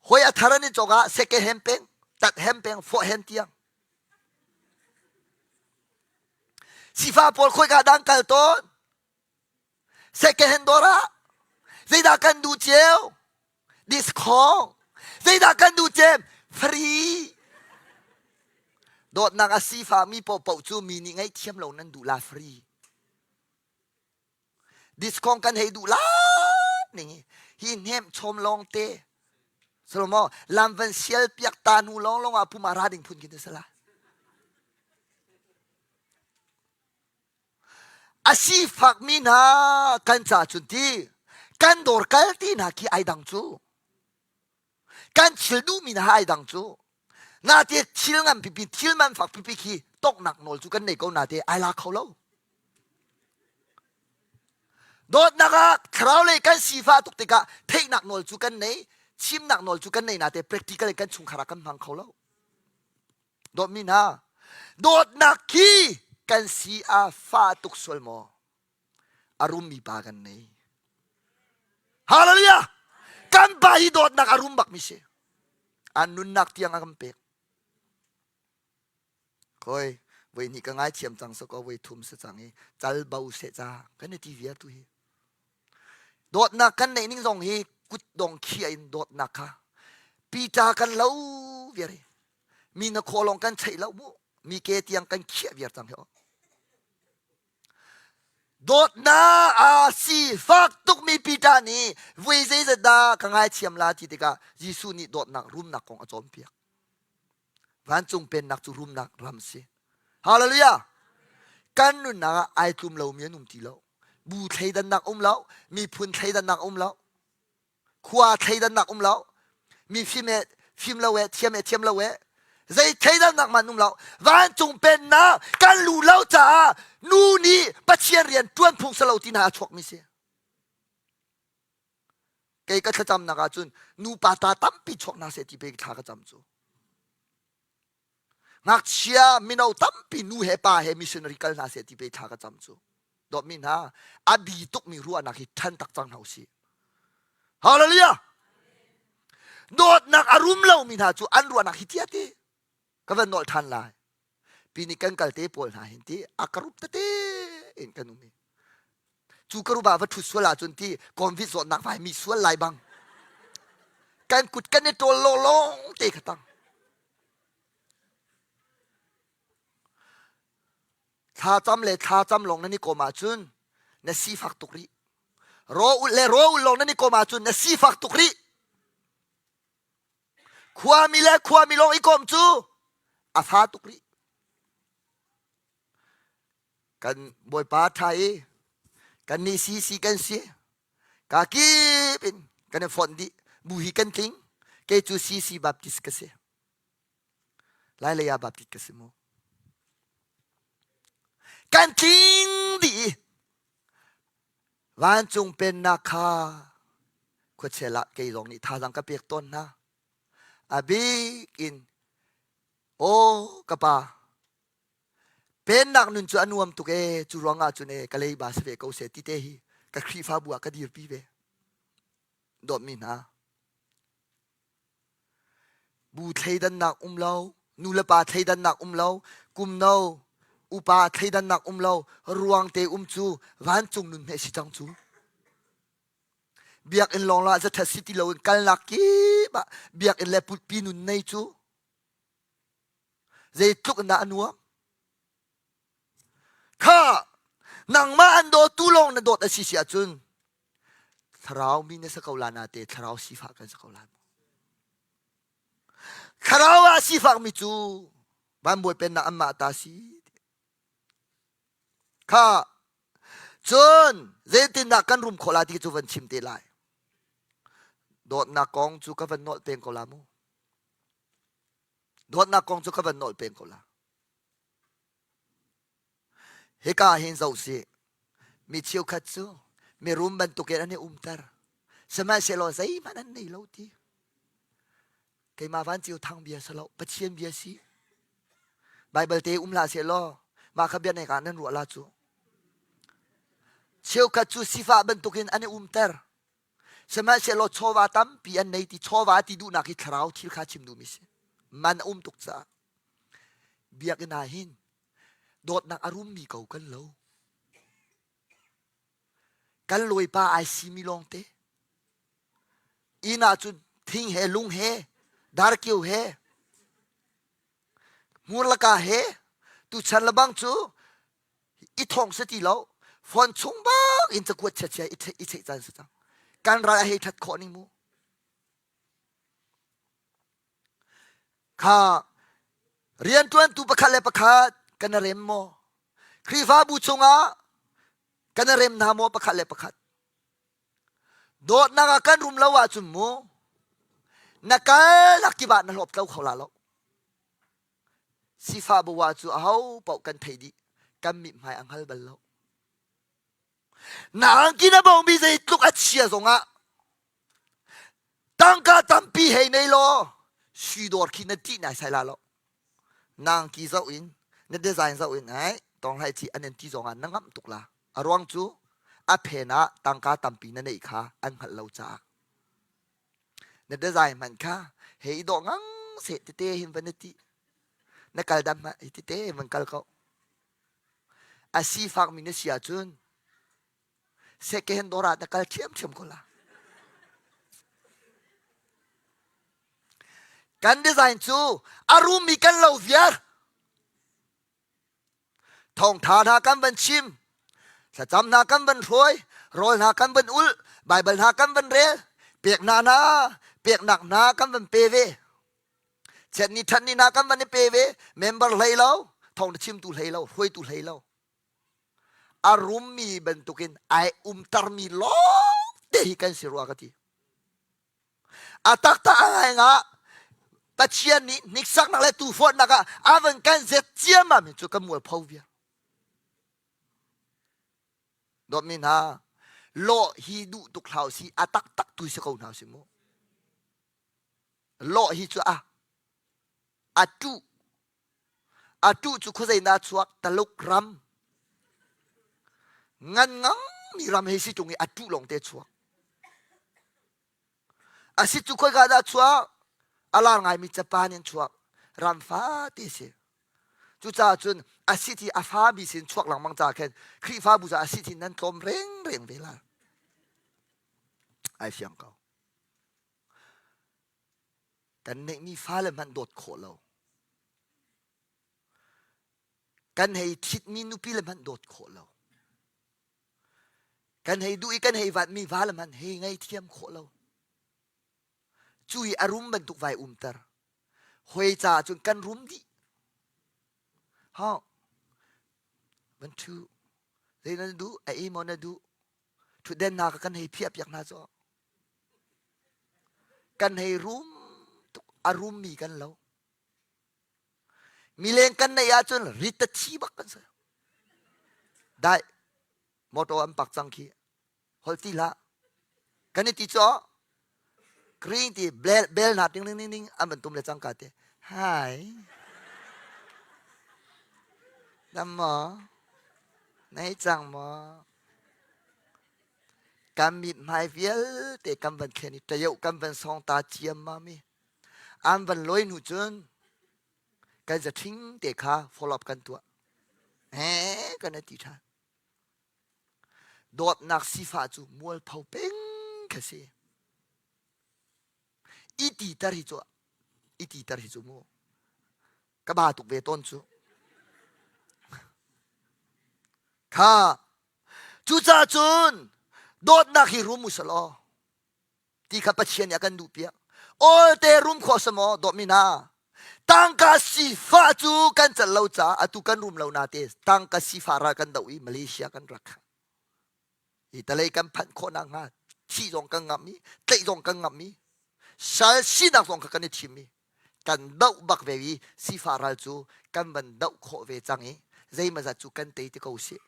หอยอัธรันนี่จงอ่ะเซกเฮมเปงตัดเฮมเปงฟอเฮมเตียงสีฟ้าพอลคุยกับดังกัลต้นเซกเฮนดอระใจดักกันดูเจลดิสคองใจดักกันดูเจมฟรีโดดนักสีฟ้ามีปอปจูมีนี่ไงเทียมเรานั้นดูลาฟรีดิสคองกันให้ดูลานี่หินเฮมชมลองเตสโลโมลำวันเชียลเปียกตานูลองอาผู้มาราดิงพุนกินสละอาชีฟักมีนากันจ่าจุดที่กันดอร์กัลตีนาคีไอดังจูกันชิลดูมีนาไอดังจูนาเตชิลงันพิชิลมันฟักพิคีตกหนักนอลจูกันในก็นาเตไอลาเขาเล่าโดดนักคราวเลยกันสีฟ้าตุกติกะเทคหนักนอลจูกันในชิมหนักนอลจูกันในนาเต practical กันชุงขรากันพังเขาเล่าโดดมีนาโดดนักคีกันสีอาฟ้าตุกสวลโมอารมณ์มีปากันในฮาเลลูยากันไปโดดนักอารมณ์บักมิเชอันนุนนักเตียงอักเป็กคอยเวนี่ก็ง่ายเทียมจังสก็เวทุ่มสจังฮีจัลเบาเสจ้ากันในทีวีตุฮีโดดนักกันในนิ่งทรงฮีกุดดงขี้อินโดดนักค่ะปีจากันเล่าเวียร์มีนักโคลงกันใช้เล่าบุมีเกตียงกันเขี้ยเวียร์จังเหรอโดดนาอาซีฟักตุกมีปีจานี่เวเซจดากังไงเทียมลาจิติกายิสุนี่โดดนักรุมนักของอาจอมเปียกวันจงเป็นนักจุรุมนักรำเสฮาเลลูยากันนุนนักไอตุมเราเมียนุ่มทีเราบูเทดันนักเรามีพุนเทดันนักเราขวาเทดันนักเรามีฟิมเราเวเทียมเราเวใจเทดันนักมันนุ่มเราวันจงเป็นนะกันรู้เราจ้านูนี่ปัจเจียนเรียนต้วนพุงสลาวตินาชกมิเสเกยก็จะจำนักจุนนูปาตาตั้มปีชกนาเสติเบกทากจำจูนักเชียมินเอาตั้มปีนูเฮปาเฮมิชชันนารีกัลนาเสติเบกทากจำจูดอกมินฮะอดีตุกมีรัวนักฮิทันตักจังเฮาซีฮาเลลูยาโดดนักอารมณ์เรามินฮะจูอันรัวนักฮิตยาตีก็เป็นนอลทันลายปีนี้กันกัลเตปอลนาเห็นที่อักรุปเตเอ็นกันนุ่มจูกรุบาวัตถุสวลาจนที่คอมฟิสนักไฟมีสวลลายบังกันกุดกันในตัวโลงเตะขตังท่าจำเลยท่าจำลงนั่นนี่ก็มาจุนนสีฟักตุกรีรออุลงนั่นนี่ก็มาจุนนสีฟักตุกรีขวามีเล่ขวามีลงอีกอมจูอาฟาตุกรีกันบอยป้าไทยกันนี่ซีกันเสียกากีเป็นกันฟอนดีบุหิกันทิ้งเกจูซีบัพติสกเสียไล่เลยาบัพติสกเสียโมกันทิ้งดีวันจงเป็นนาคาขวดเชละเกยลงนี่ท่าสังกะเปียกต้นนะอาบิกินโอกะปาเป็นนักนุนจูอนุมตุกจูรองอาจุเนกะเลยบาสเวกเสติเตฮีกะครีฟาบัวกะดีรปีเวดอมินะบูเทดันนักเรานูเลปาเทดันนักเรากุมเราอุปาเทดันนักเรารวงเตจูวันจงนุนเฮสิจังจูเบียกอินลองละจะทัศติเราอินกันลักกี้บะเบียกอินเลปุปีนุนในจูเจตุกนาอนัวข้านังมาอันโดตุลงนันโดดอาศิเสียจุนทราวมีเนสกาวลานาเตทราวสีฟ้ากันสกาวลานทราวอาสีฟ้ามิจูบันบวยเป็นนักอัมมาตาสีข้าจุนเจตินนักกันรุมโคลาที่จูวันชิมเตลัยโดดนักกองจูกับวันนอลเป็นโคลามูโดดนักกองจูกับวันนอลเป็นโคลาเฮกาเห็นเจ้าสิมีเชี่ยวขัดซูมีรุมบันตุกเกอันนี้ตาร์สมัยเชลล์ใจมันนั่นนี่เราทีเคยมาวันเจียวทางเบียร์สลบปัจเจียนเบียร์สิไบเบิลเตลาเชลล์มาขบียนในการนั้นรัวลาจูเชี่ยวขัดซูสิฟ้าบันตุกเกอันนี้ตาร์ สมัยเสลชอวาตัมปีอันในที่ชอวาที่ดูนักที่คราวที่ข้าชิมดูมิสิมันตุกซาเบียกนาหินโดดนักอารมณ์มีเก่ากันแล้วกันลอยป้าไอซีมิลองเตอีน่าจุดทิ้งเฮลุงเฮดาร์กิวเฮมูลกาเฮตุฉันละบังจูอีทองสติแล้วฟอนชงบ้างอินจะกวดเฉยๆอีเฉยจันสุดการรายให้ทัดข้อนี้มูข้าเรียนทวนตุปะคัลเลปะคัดกันเรมโมครีฟ้าบูชงะกันเรมนาโมปะคัลเลปะคัดโดดนักกันรุมละวะจุมมูนักลักกิบะนรบเต้าเขาลาลสิฟ้าบัวจูเอาเป่ากันไทยดีกันมิหมายอังฮัลบัลลนางกินบ่มีใจตุกอัดเชียสงะตั้งกาตั้มปีให้ในโลชีดอร์คินตีนายใส่ลาลนางกีเจ้าอินในดีไซน์เจ้าอินไอ้ต้องให้ที่อันนี้ที่สองอันนั่งตุกละอรวงจูอเพนะตั้งกาตั้มปีนั่นเองค่ะอันหัดเราจ้าในดีไซน์มันค่ะเฮ้ยดอกงั้งเสร็จเตะหินวันนี้นักการดำมาเตะมันกัลเขาอาศัยฟังมินเสียจุนเสกเห็นดอรานักการเชื่อมคนละกันดีไซน์จูอารมณ์มีกันเล่าเวียร์ทองทานากันบันชิมสะจำนากันบันรวยรอยนากันบันอุลใบบันนากันบันเรเปียกนาเปียกหนักนากันบันเปเวเช่นนี้ทันนี้นากันบันเปเวเมมเบอร์เลยแล้วทองชิมตุเลยแล้วรวยตุเลยแล้วอารมณ์มีบรรทุกินไอตารมีล้อเดฮิกันสิรัวกันทีอาตักตาไงงะปัจเจียนนี้นิสักนักเลตูฟอนนักอาวันกันเจ็ดเจียมามิจุกันมัวพาวเวียดอมินาโลฮีดูตุกลาวซีอาตักตุยสกาวนาสิโมโลฮีจูอาตุจุคุใจนาชวกตะลุกรำงันมีรำให้สิจงอาตุลงเตชวกอาสิจุคุยกาดาชวกอาลาไงมีจะปานินชวกรำฟ้าเตเสจุจ้าจุนอาสิที่อาฟ้ามีสินชวกหลังมังจากเห็นครีฟ้าบุษอาสิที่นั้นตมเร่งเวลาไอเสียงเขากันในมีฟ้าเลยมันโดดโขเรากันให้ทิดมีนุปีเลยมันโดดโขเรากันให้ดูอีกันให้วัดมีฟ้าเลยมันให้ไงเทียมโขเราจุยอารมณ์บรรทุกไว้ตร์หวยจ่าจนกันรุมดิฮะบันทุเรนันดูไอ้มอนันดูทุเดนนากันให้เพียบอย่างน่าจ้อกันให้รุมอารมณ์มีกันแล้วมีเลงกันในอาจนริตชีบักกันซะได้มอโตอันปักสังคีฮอลตีละกันนี่ติจ่อกรีนที่เบลนัดนิ่งอันเป็นตุ้มเลจังกัดเตะไฮดำหมอไหนจังหมอกันมีไม่เวียลแต่กันเป็นแค่นี้แต่ยกกันเป็นสองตาเจียมมามีอันเป็นลอยหนุจนกันจะทิ้งเด็กขาฟอลล์กันตัวกันนี่ติดท่าโดดนักสีฟ้าจูมัวเผาเป็งแค่เสียอีตีตาริจูมัวกบ้าตุกเวต้นจูข้าจูจ่าจุนโดดนักฮิรุมุสลอที่ข้าพเจ้าอยากกันดูเปียโอเตรุมขอสมอโดมินาตั้งกาสีฟ้าจูกันจะเล่าจ้าอตุกันรุมเล่านาเตสตั้งกาสีฟ้ารักันดาวิมาเลเซียกันรักอิตาลีกันพันคนงาที่จงกันงับมีเตะจงกันงับมีชาสินักจงกันในทีมีกันดาวบักเววีสีฟ้ารัจูกันบันดาวโคเวจังใจมาจากจูกันเตะที่เขาเสีย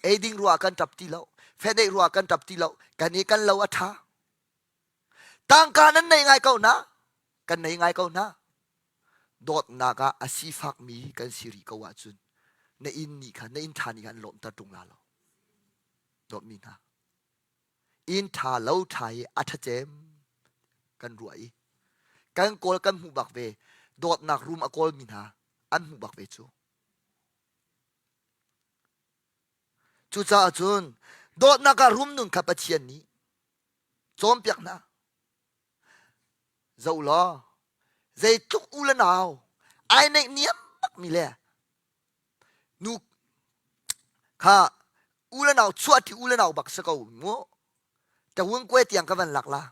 เอดิ้งรัวกันจับตีเล่าเฟเดรัวกันจับตีเล่ากันนี้กันเล่าอัฐาตั้งการนั้นในไงเขานะกันในไงเขานะโดดนากาอาศิฟักมีกันสิริกว่าจุนในอินนี่ค่ะในอินทานี่กันหล่นตะตรงลาเราโดดมีนะ อินทาเล่าไทยอัฐเจมกันรวยกันโกลกันหูบักเวโดดนักรุมอโกลมินาอันหูบักเวจูจ้าจุนโดดนักรุมนุนขับปะเชียนนี้จอมเปียกนะเจ้าล้อใจทุกอุลนาวไอในเนียมบักมีเลยนูข้าอุลนาวชวดที่อุลนาวบักสกาวมัวแต่วงกวยเตียงกันวันหลักละ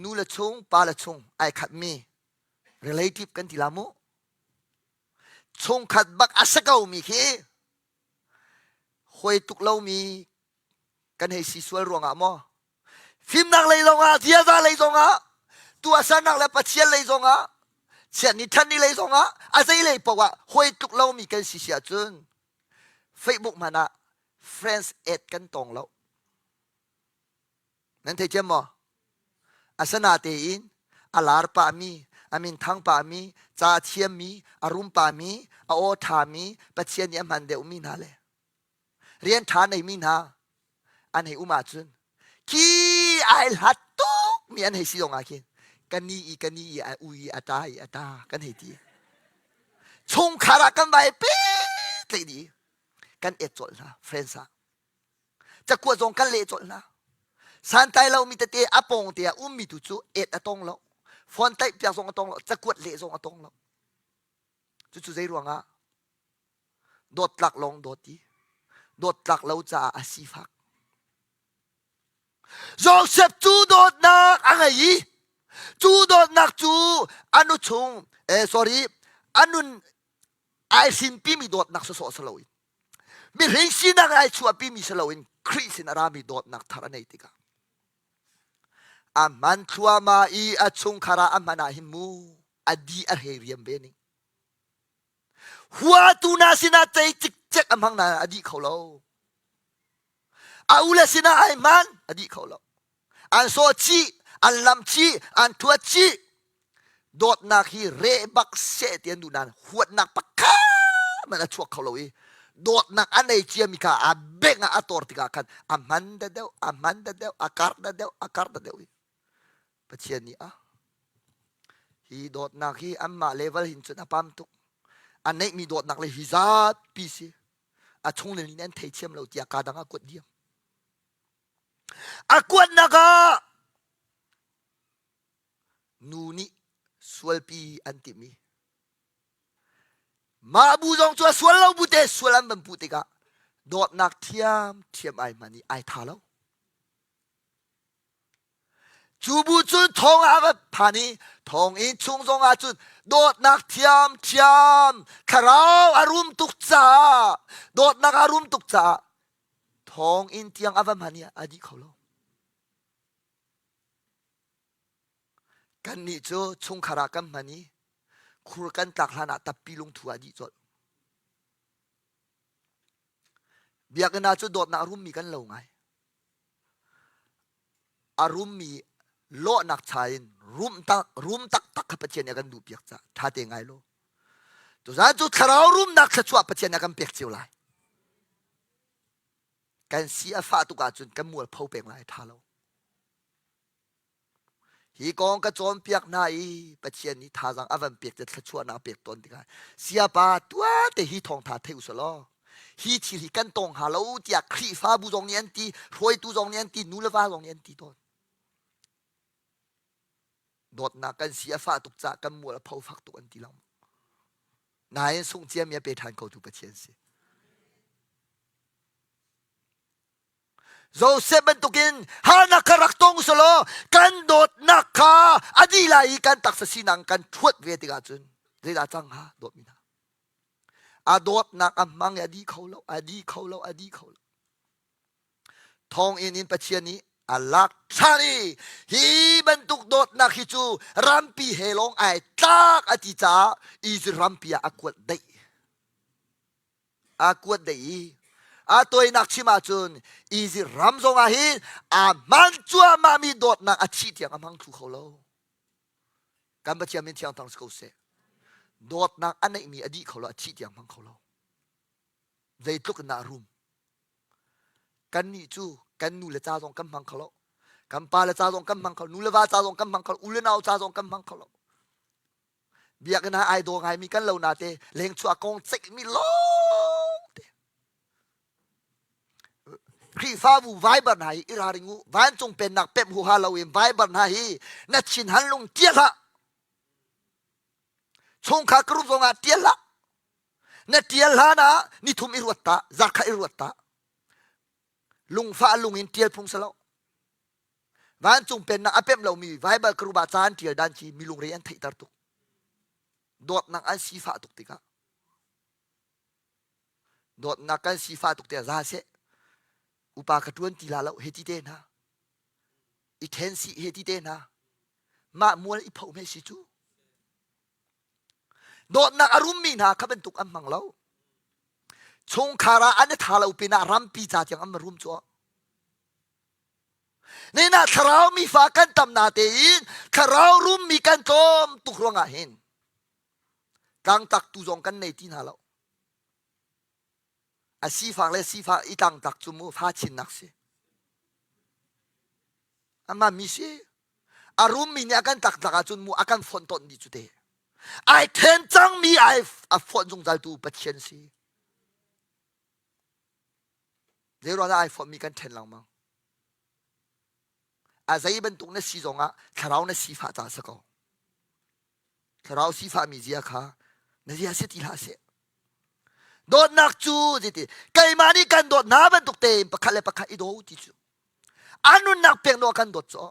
นูละชงปาละชงไอขัดมี relative กันที่ละมัวชงขัดบักอสกาวมีคีหวยตุกเล่ามีกันให้สีสวยรวงอ่ะมัวฟิล์มนักเลยจงอ่ะเทียร์เลยจงอ่ะตัวสันนักเลยปัจเจียเลยจงอ่ะเช่นนี้ท่านนี่เลยจงอ่ะอะไรเลยบอกว่าหวยตุกเล่ามีกันสีเสียจน Facebook มันอ่ะ friends add กันตรงแล้วนั่นเทียมมั้งอาสนาเตียนอาลาร์ปามีอามินทังปามีจ่าเทียมมีอารุมปามีอาโอทามีปัจเจียนยามันเดอุมินาเลยเรียนฐานในมินาอันให้อุมาจุนคีไอหัดตุกมีอันให้สิลงอาคินกันนี่อุยอาตากันให้ดีชงขาระกันไปเป๊ะเลยดีกันเอ็ดจดนะเฟรนซ์จะกลัวจงกันเละจดนะสันไตเรามีแต่เตะอปงเตะมีตุจูเอ็ดอตงแล้วฟอนไตเปียกจงอตงแล้วจะกวดเละจงอตงแล้วจุใจรวงอ่ะโดดหลักลงโดดดีโดดหลักเราจะอาศิฟักโจเซฟจูโดดนักอะไรจูโดดนักจูอนุชงsorry อนุนไอซินปีมีโดดนักสสลวินมีเรื่องสินักไอชัวปีมีสลวินคริสินารามีโดดนักทารณีติกาอามันชัวมาอีอาชงคาราอามานาหิมูอดีอาเฮเรียมเบนิหัวตูนาสินาใจจิกเจ็กอามังนาอดีเขาเราอาอุลสินาไอมันอดีเขาเราอันโซชีอันลำชีอันทัวชีโดดนักฮีเรบักเสตียนดูนันหัวนักปะก้ามันอชัวเขาเราอีโดดนักอันไหนเจียมิกาอาเบงอาตอร์ติกากันอามันเดวอาการเดวปัจเจียนี้อ่ะฮีโดดนักฮีอัมมาเลเวลหินจุดอปามตุกอันไหนมีโดดนักเลยฮิซาดปีซีอาชงเลนินเทเชียมเราที่อากาดังอากวดเดียมอากวดนักนูนี่สวลปีอันติมีมาบูจงชัวสวลเราบุเตสวลันบันบุเตกะโดดนักเทียมไอมันนี่ไอทาเราจูบุจุนทองอาบพานีทองอินชงจงอาจุนโดดนักเทียมคาราวอารุมตุกจ้าโดดนักอารุมตุกจ้าทองอินเทียงอาบพานีอดีเขาเรากันนี่จูชงคารากันมันนี่คุรกันตักหานาตับปีลงทัวดีจดเบียกันนาจูโดดนักอารุมมีกันเราไงอารุมมีโลนักชายรุมตักขับเชียนกันดูเปียกจ้าท่าเตงไงโลตัวนั้นจุดคาราวรุมนักชัวปเชียนกันเปียกเจียวไลกันเสียฟ้าตุกาจุนกันมัวเผาเปียงไลท่าเราฮีกองกระโจมเปียกนายปเชียนนี้ท่าจังอวันเปียกจะชัวนาเปียกตนติกันเสียปาตัวแต่ฮีทองท่าเทวสโลฮีชิลิกันตรงหาเราจากครีฟ้าบุจงเนียนตีรวยตุจงเนียนตีนูเลฟ้าจงเนียนตีตนโดดนักกันเสียฟ้าตุกจากกันมัวเผาฟักตัวอันที่เรานายส่งเจียมเมียไปทานเขาถูกปเชียนสิโจเซฟมันตุกินฮานักรักตงสโลกันโดดนักขาอดีไลกันตักสินังกันทวดเวติกาจุนเรดาจังฮาโดดมินาอาโดดนักอัมมังอดีเขาเราทองอินปเชียนนี้อัลลักชานีฮีบันตุกโดดนักฮิจูรัมปีเฮลงไอตักอติจาอีจรัมปีอากวดได้อาตัวนักชิมาจุนอีจิรัมซงอาฮิอามันจัวมามีโดดนักอาชีพอย่างอามังทุเขาเราการบัจเจียมินเทียงตังสกุลเสโดดนักอันไหนมีอดีเขาเราอาชีพอย่างมังเขาเราใจตุกนารุมกันนี่จู กันนูเลจ้าตรงกำมังเขากันปาเลจ้าตรงกำมังเขานูเลวาจ้าตรงกำมังเขาอุเลนาวจ้าตรงกำมังเขาเบียกันนะไอโดงไงมีกันเหล่านาเตเลงชัวกงเซ็กมีล้เตครีฟ้าบูไวบันไฮอิราริงูวันจงเป็นนักเป็มหัวฮาลาวินไวบันไฮนัดชินฮันลงเตียละชงขากรุบทรงอาเตียละนัดเตียละนะนี่ทุมอิรวตตาจักอิรวตตาลุงฟ้าลุงอินเตียพงศลาวันจงเป็นนักเป็มเรามีไวบันกรุบาจานเตียดันชีมีลุงเรียนไทยตาตุกดอดนักอันสีฟ้าตุกติกาดอดนักอันสีฟ้าตุกเตะซาเซอุปากระตวนตีลาเราเฮติเตนะอีเทนซีเฮติเตนะมามัวอีพาวเมสิจูดอดนักอารมณ์มีนะขับเป็นตุกอันมังเราชงคาราอันนี้ทาเราเป็นอารัมปีจัดอย่างอันมารุมจัวนี่นะทาราวมีฝากันตำนาเตอินทาราวรุมมีกันจอมตุกรวงอาเห็นกังตักตุจงกันในที่นาเราอาสีฟังและสีฟังอีตังตักจุมูฟ้าชินนักเสียอามามิเสอารมณ์มีเนี่ยกันตักตักจุมูอากันฝนตกดิจุเตไอเทนจังมีไอฝนจงใจดูปัจเจนสีเดี๋ยวเราไอฝนมีกันเทนหลังมั้งอาศัยเป็นตรงนั้นสีจงอ่ะถ้าเราเนี่ยสีฟ้าจ่าสกอถ้าเราสีฟ้ามีเสียค่ะเนี่ยเสียเสียทีละเสียโดดนักจูจิตไก่มานี่กันโดดน้าเป็นตุกเต็มปะคัดเลยปะคัดอีโดจิจูอันนู้นนักเพียงโดกันโดดจ่อ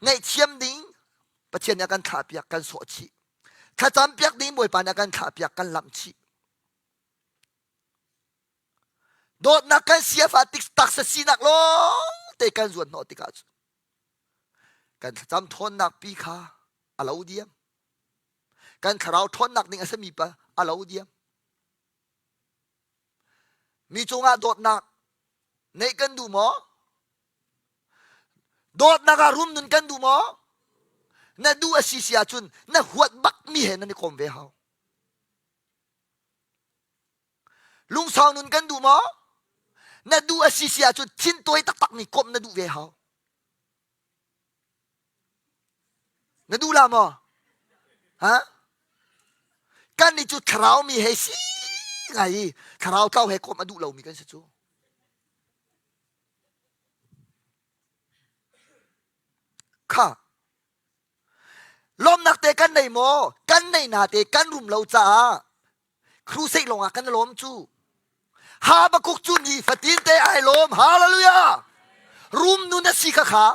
ไงเชียมดิ้งปะเชียนยากันขาเปียกกันโสชีถ้าจำเปียกดิ้งมวยปานยากันขาเปียกกันลำชีโดดนักกันเสียฟาติกตักสีนักลงเตะกันส่วนโนติกาจูกันจำทนนักปีขาอาลาอุเดียมกันขราวทนนักนิ่งอาสมีปะอาลาอุเดียมมีจงอาโดดนักในกันดูหมอโดดนักอารุมนุนกันดูหมอน่ะดูอาศิเสียจุนน่ะหัวบักมีเห็นนั่นคมเวหาลุงสาวนุนกันดูหมอน่ะดูอาศิเสียจุนชิ้นตัวตักตักมีคมน่ะดูเวหาน่ะดูละหมอฮะกันนี่จุดคราวมีเฮสิไงคราวเก้าเฮคมมาดูเรามีกันสิจูค่ะลมนักเตะกันในโมกันในนาเตะกันรุมเราจ้าครูเสกลงอ่ะกันลมจูฮาบะกุกจูนี่ฟตินเตะไอลมฮาเลลูยารุมนุนสิกะขา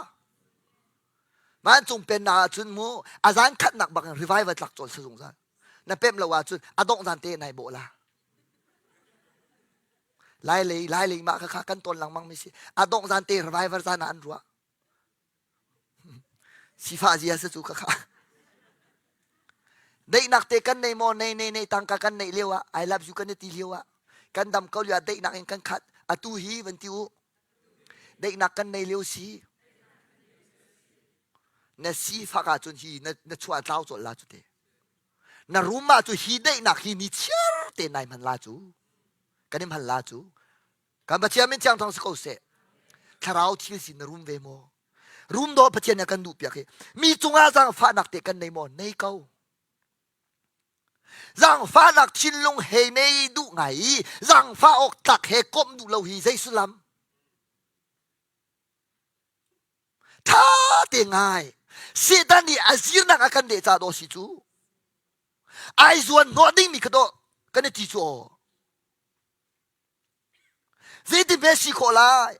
มันจงเป็นนาจุนมูอาจารย์ขัดหนักบังรีไวฟ์หลักจนสงสารนั่นเป็นเราว่าจุนอาดงจันเตะในโบลาไล่เลยมาค่ะกันตนหลังมั่งไม่ใช่อาดงจันเตะรีไวฟ์จานอันรัวสิฟ้าจีอาสจุกค่ะได้นักเตะกันในโมในตังกันในเลี้ยวไอรับอยู่กันในตีเลี้ยวกันดำเขาเรียกได้นักเองกันขัดอาตูฮีวันติวได้นักกันในเลี้ยวสีนสีฟ้าจุนฮีนชัวเจ้าจุดลาจุดเตนรู้มาจุฮีได้นักฮีนี่เชื่อเตนายมันลาจูกันนี่มันลาจูกันบัจเจียมินจังทองสกุลเสถ้าเราที่สินรุมเวโมรุมโดบัจเจียนกันดูเปียกมีจงอาจังฟ้านักเตะกันในโมในเขาrằng pha nặc chín lung hề này đủ ngày rằng pha ốc tạc hề cộm đủ lâu hì dây sư lắm tha tiền ngài sẽ ta đi à diễn năng akan để ra đó xí chú ai duan ngõ đinh mi cái đó cái này tí chú về thì bé xí khổ lại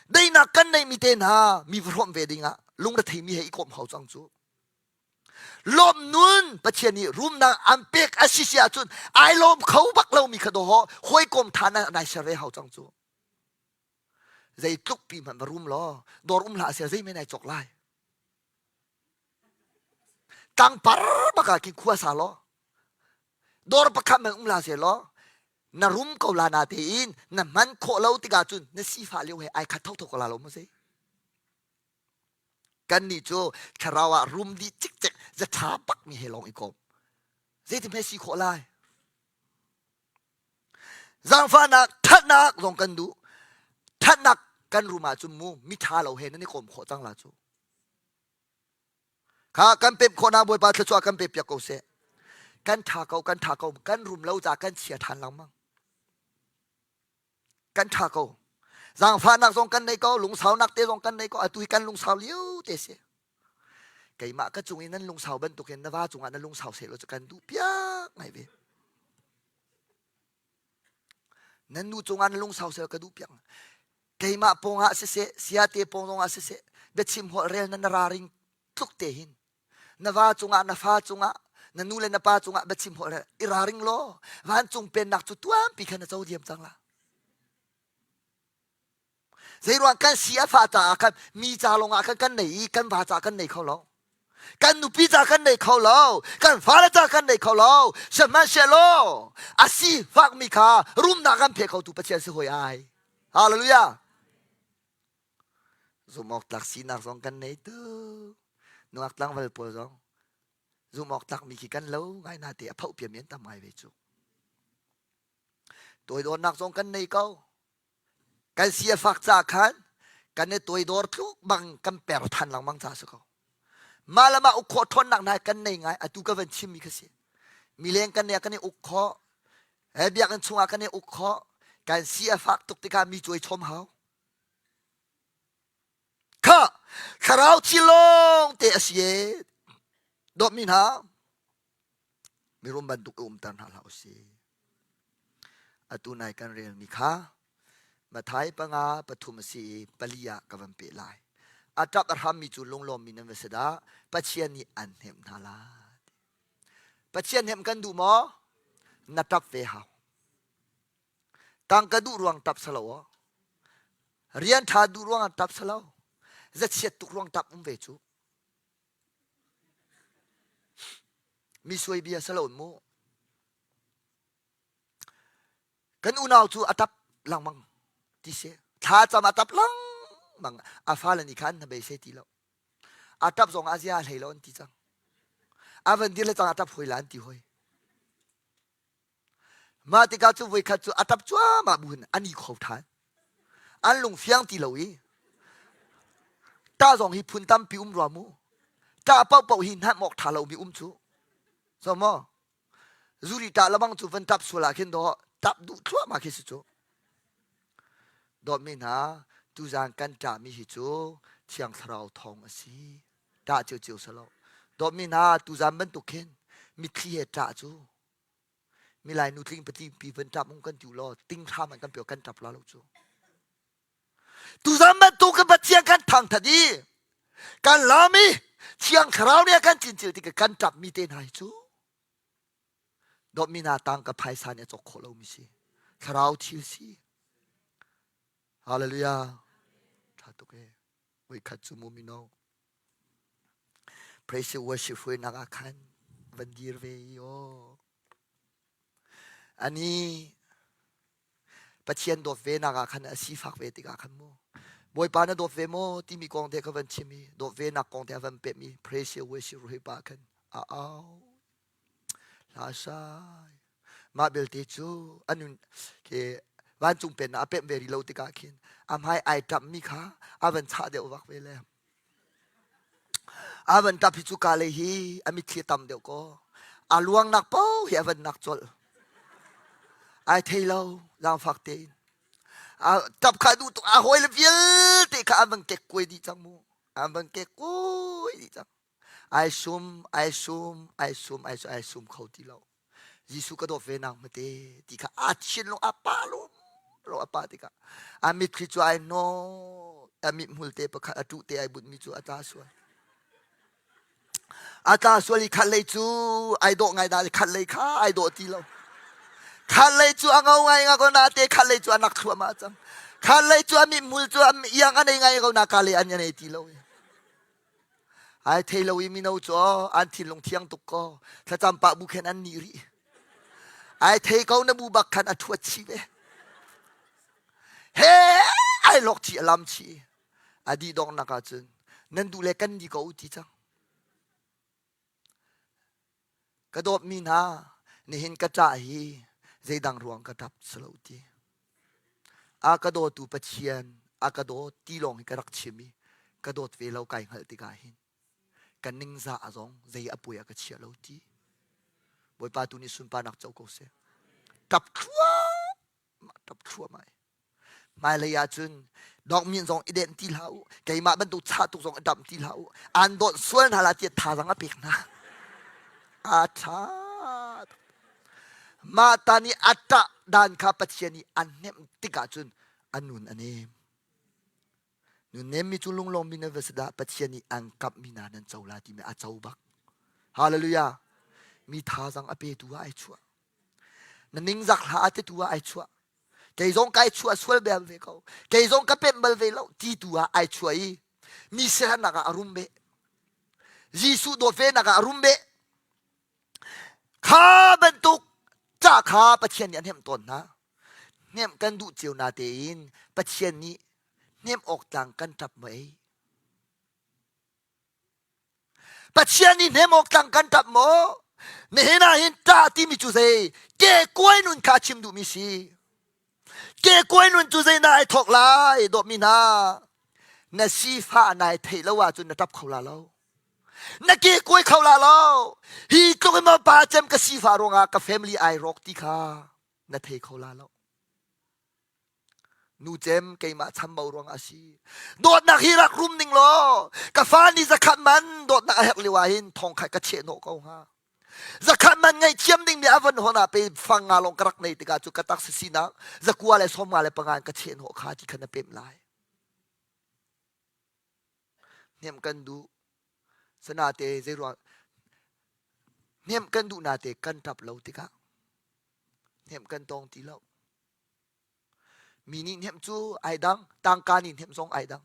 đây là cái này mi tên ha mi vọng về đi ngã lung đã thấy mi hãy cộm hậu trang chú lom nunปัจเจนี่รุมนางอัมเป็กอาศิเซียจุนไอลมเขาบักเรามีขดหอห้อยกลมฐานะนายเสรีเฮาจังจูใจตุกปีมันมารุมล้อดอรุมลาเสียใจไม่นายจกไล่ตังปาร์บักกินขัวสาล้อดอรประคับมันลาเสียล้อนรุมเขาลานาเตีนนั่นมันโคเราติกาจุนนั่นสีฟ้าเลี้ยวให้ไอขัดเท่าๆกับลาเราไม่ใช่กันนี่โจคาราวะรุมดีจิกจิกจะท้าปักมีเฮลองอีกคนเจติเมสิโคไลจังฟ้านักทัดนักลองกันดูทัดนัก กันรูมาจุมูมิทาเราเห็นนั่นนี่ข่มขอจังลาจูข้ากันเป็บคนอาบวยปาทชัวกันเป็บยาโกเซกันทาเกากันรุมเล่าจากกันเฉียทันลังมั่งกันทาเกาจางฟ้านักทรงกันในเกาลุงสาวนักเตะทรงกันในเกาตุยกันลุงสาวเลี้ยวเตะเสียไก่มาก็จุงอินนั้นลุงสาวบรรทุกเห็นนะว่าจุงอันนั้นลุงสาวเสร็จเราจะกันดูเปียกไงเว้นั่นดูจุงอันนั้นลุงสาวเสร็จกันดูเปียกไก่มาปงหาเสียเสียเตะปงตรงหาเสียเบ็ดชิมหัวเรียนนั้นนาราริงทุกเตหินนะว่าจุงอันนะฟ้าจุงอันนั่นนู่นเลยนะป้าจุงอันเบ็ดชิมหัวเรียนอิราริงโลวันจุงเป็นนักจุดตัวปีขันจะเจ้าเดียมจังละเรื่องกันเสียฟ้าจากกันมีจาลงอากันไหนกันฟ้าจากกันไหนเขาเรากันนุปีจากกันไหนเขาเรากันฟ้าจากกันไหนเขาเราเชื่อมันเชื่อโลอาศัยฟักมีค่ารุ่มนักกันเพเขาตุปเชียสิหอยไอฮาเลลูยาสมองตักสีนักสองกันไหนตัวนักตั้งวันปวดสองสมองตักมีกี่กันแล้วไงนาเตียเผาเปียเมียนทำไมเวจูตัวโดนนักสองกันไหนเขากันเสียฟักจากกันกันในตัวโดนทุกบังกันเปรทันหลังบังจ่าสุเขามาละมาอุกขอทนหนักนายกันในไงอะตุกันวันชิมมีกษีมีเลี้ยงกันเนี่ยกันในอุกขอเบียกันชงกันในอุกขอการเสียฟักตุกติการมีจวยชมเขาข้าคราวชิลงเตะเสียดอกมินหามีรวมบรรทุกตันหาเราเสียอะตุนายกันเรียนมีข้ามาไทยปังอาปฐุมศรีปลียากวันเปลายอาจับอาหารมีจุลงลมมีนันเวสดาปัจเจียนีอันเหมนาลาปัจเจียนเหมกันดูมอนับเวหาตังกระดูรวงตับสลาวเรียนทาดูรวงตับสลาวจะเชียตุรวงตับเวจูมีสวยเบียสลาวมูกันอุณาวจูอัตับลังมังที่เสียถ้าจะมาตับลังมังอาฟ้าเลนิคันทำไปเสียทีแล้วอาตับส่งอาเซียนให้เราอันที่จังอาวันเดียวเลยจังอาตับหอยล้านที่หอยมาติกาจูไว้ขัดจูอาตับจ้ามาบุญอันนี้เขาทานอันลงเฟียงที่เราอีตาส่งหิพุนตั้มปีรัวมูตาเป่าเป่าหินหัดหมอกทาเรามีจูสมอจูริตาละบังจูฟันตับสุราเข็นดอตับดูทั่วมาคิดจูดอมินาตูจางกันจ่ามีหิจูเชียงสาวทองสิตาเจียวสลาวดอมินาตูจางมันตุกเข็นมีที่เหตุจ่าจูมีลายนูทลิงปฏิปีเป็นจับมุงกันอยู่รอติ้งท่ามันกันเปียวกันจับลาลูกจูตูจางมันตุกันปัจเจียกันทางทัดีกันลามีเชียงคราวเนี่ยกันจินจิที่กันจับมีเตนหายจูดอมินาตังกับไพศาลเนี่ยจกโคลามิสิคราวทิวซีฮาเลลูยาท่าตุกเอวิคัตซูมุมิโน Praise worship เวนักอาคันวันดีเวโยอันนี้ปัจเจียนดอกเวนักอาคันอาศิฟักเวติกอาคันโมบอยปานดอกเวโมที่มีกองเทกวันชิมีดอกเวนักกองเทวันเป็ดมี Praise worship เวปาคันอ้าวลาชายมาเบลติจูอันนู้นเควันจุงเป็นอาเป็ดเวริโลติกาคินอำให้ไอจับมีขาอาวันชาเดียววักเวลอาวันตับพิจุกาเลยฮีอามิเทียตัมเดียวก็อาลวงนักเป้าเฮียวันนักจอลไอเทลาลางฟักเตนอาจับขาดูตัวอาหอยเลเวียเตะขาอาวันเก็กกวยดีจังมูอาวันเก็กกวยดีจังไอซุมเขาทีเรายิสุก็โดดเวนังมาเตติขาอาชินลงอาปาลงโรอาปาติกาอามิคริจูไอโนอามิมุลเตปะขาอตุเตไอบุตมิจูอาตาสวยอาตาสวยขัดเลยจูไอโดไงได้ขัดเลยข้าไอโดตีเราขัดเลยจูอ่างเอาไงก็นาเตขัดเลยจูนักทัวมาจังขัดเลยจูอามิมุลจูอามิยังอันไงก็นาคาเลยอันยังไงตีเราไอเทลวิมิโนจูอันที่ลงเทียงตุกก็ถ้าจำปะบุเคนอันนี้รีไอเทเขาเนบูบักขันอัทวชีเวเฮ้ไอหลอกชีลำชีอดีดองนักอาจารย์นั่นดูแลกันดีกว่าอุติจังกระโดดมีนาเนี่ยเห็นกระจายใจดังรวงกระดับสลาวตีอากระโดดตูปะเชียน กระโดดตีลงให้กระรักชิมีกระโดดเวลาไก่หัลติกาหินกันนิ่งซาอจงใจอปุยกระเชียเราทีบอยปาตุนิสุนปานักเจ้ากูเสตับชัวตับชัวไม่เลยอาจุนดอกมีนซองอีเดนตีเหลาไก่มาบรรทุกชาตุกซองดับตีเหลาอันโดนส่วนหาลาเจียทาสังอภิกนะอาชามาตานีอัตตะดานข้าปัจเจนีอันเนมติกาจุนอันนุนอันเนมนุนเนมมีจุลุงลงมีนเวสดาปัจเจนีอังกับมีนานันเจ้าลาติเมอาเจ้าบักฮาเลลูยามีทาสังอภิตัวไอชัวนันนิงจักหาเตตัวไอชัวแกยงไกชัวสวลเบลเวเขาแกยงกับเป็นเบลเวลตีตัวไอชัวอีมีเสนานักอารุมเบยิสุโดเฟนักอารุมเบข้าบรรทุกจ้าข้าปัจเจนีอันเนมตนนะเนมกันดูเจียวนาเตอินปัจเจนีเนมออกต่างกันจับไหมปัจเจนีเนมออกต่างกันจับหมอเนหนาหินตาที่มีจุเซเกกวยนุนข้าชิมดูมิซีเกกวยนุนจุเซนายทอกลายดอกมีนานาซีฟ้านายเทลว่าจุนนับเขาลาเรานักเกกวยเขาลาเราฮีก็ไม่มาปาเจมกับซีฟ้าโรงกับแฟมิลี่ไอร็อกที่ข้านาเทเขาลาเรานูเจมเกยมาทำเบารองอาชีโดดนักฮิรักรุมนิ่งโลกับฟ้านี่จะขัดมันโดดนักเฮกลิวาหินทองไข่กระเชนโนกเอาฮะจะขัดมันไงเทียมดิ่งมีอวันหัวหน้าไปฟังงานลงกระรักในติกาจุกตักสินะจะกลัวอะไรสมอะไรปังงานกระเชนหัวขาที่ขณะเป็นลายเนี่ยมกันดูสนาเตเจรวเนี่ยมกันดูนาเตกันทับเราติกาเนี่ยมกันตองตีเรามีนี่เนี่ยจูไอดังต่างการนี่เนี่ยทรงไอดัง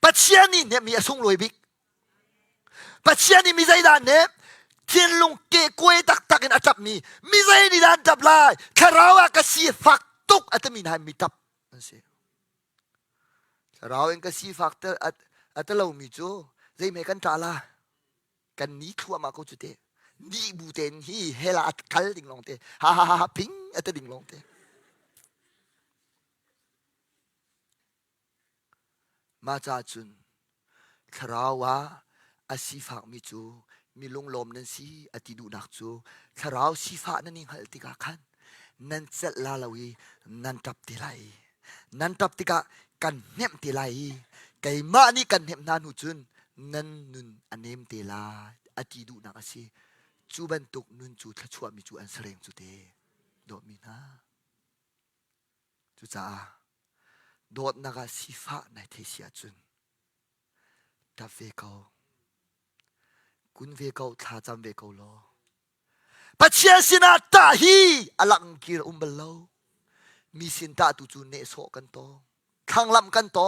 ปัจเจียนี่เนี่ยมีอสงลอยบิกปัจเจียนี่มีใจด่านเนี่ยเทียนลงเกะกวยตักกันอาจับมีใจนี่ด่านจับลายแค่เราอะก็สีฝักตุกอัตมีนายมีจับนั่นสิเราเองก็สีฝักแต่อัตเรามีจูใจไม่กันตาลากันนี้ทั่วมาก็จุดเตนี่บูเตนฮีเฮลาอัตคัลดิ่งลงเตฮ่าฮ่าฮ่าพิงอัตดิ่งลงเตมาจากจุนคราวะอาศิฟากมิจูมีลงลมนั่นสิอติดูนักจูคราวศิฟานั่นเองหัลติกาขันนั่นเสร็จลาลาวีนั่นทับติไลนั่นทับติกากันเนมติไลไก่มานี่กันเนมนานุจุนนั่นนุนอันเนมติลาอติดูนักสิจูบันตุกนุนจูทัชวมิจูอันเสรงจูเตโดมินาจูจ้าโดดนักศิฟาในเทเซียจุนทับเวเขากุนเวเขาท่าจำเวเขาโลปัจเจียสินาตาฮีอลังกิรเบลโลมีสินตาตุจูเนโซกันโตข้างลำกันโต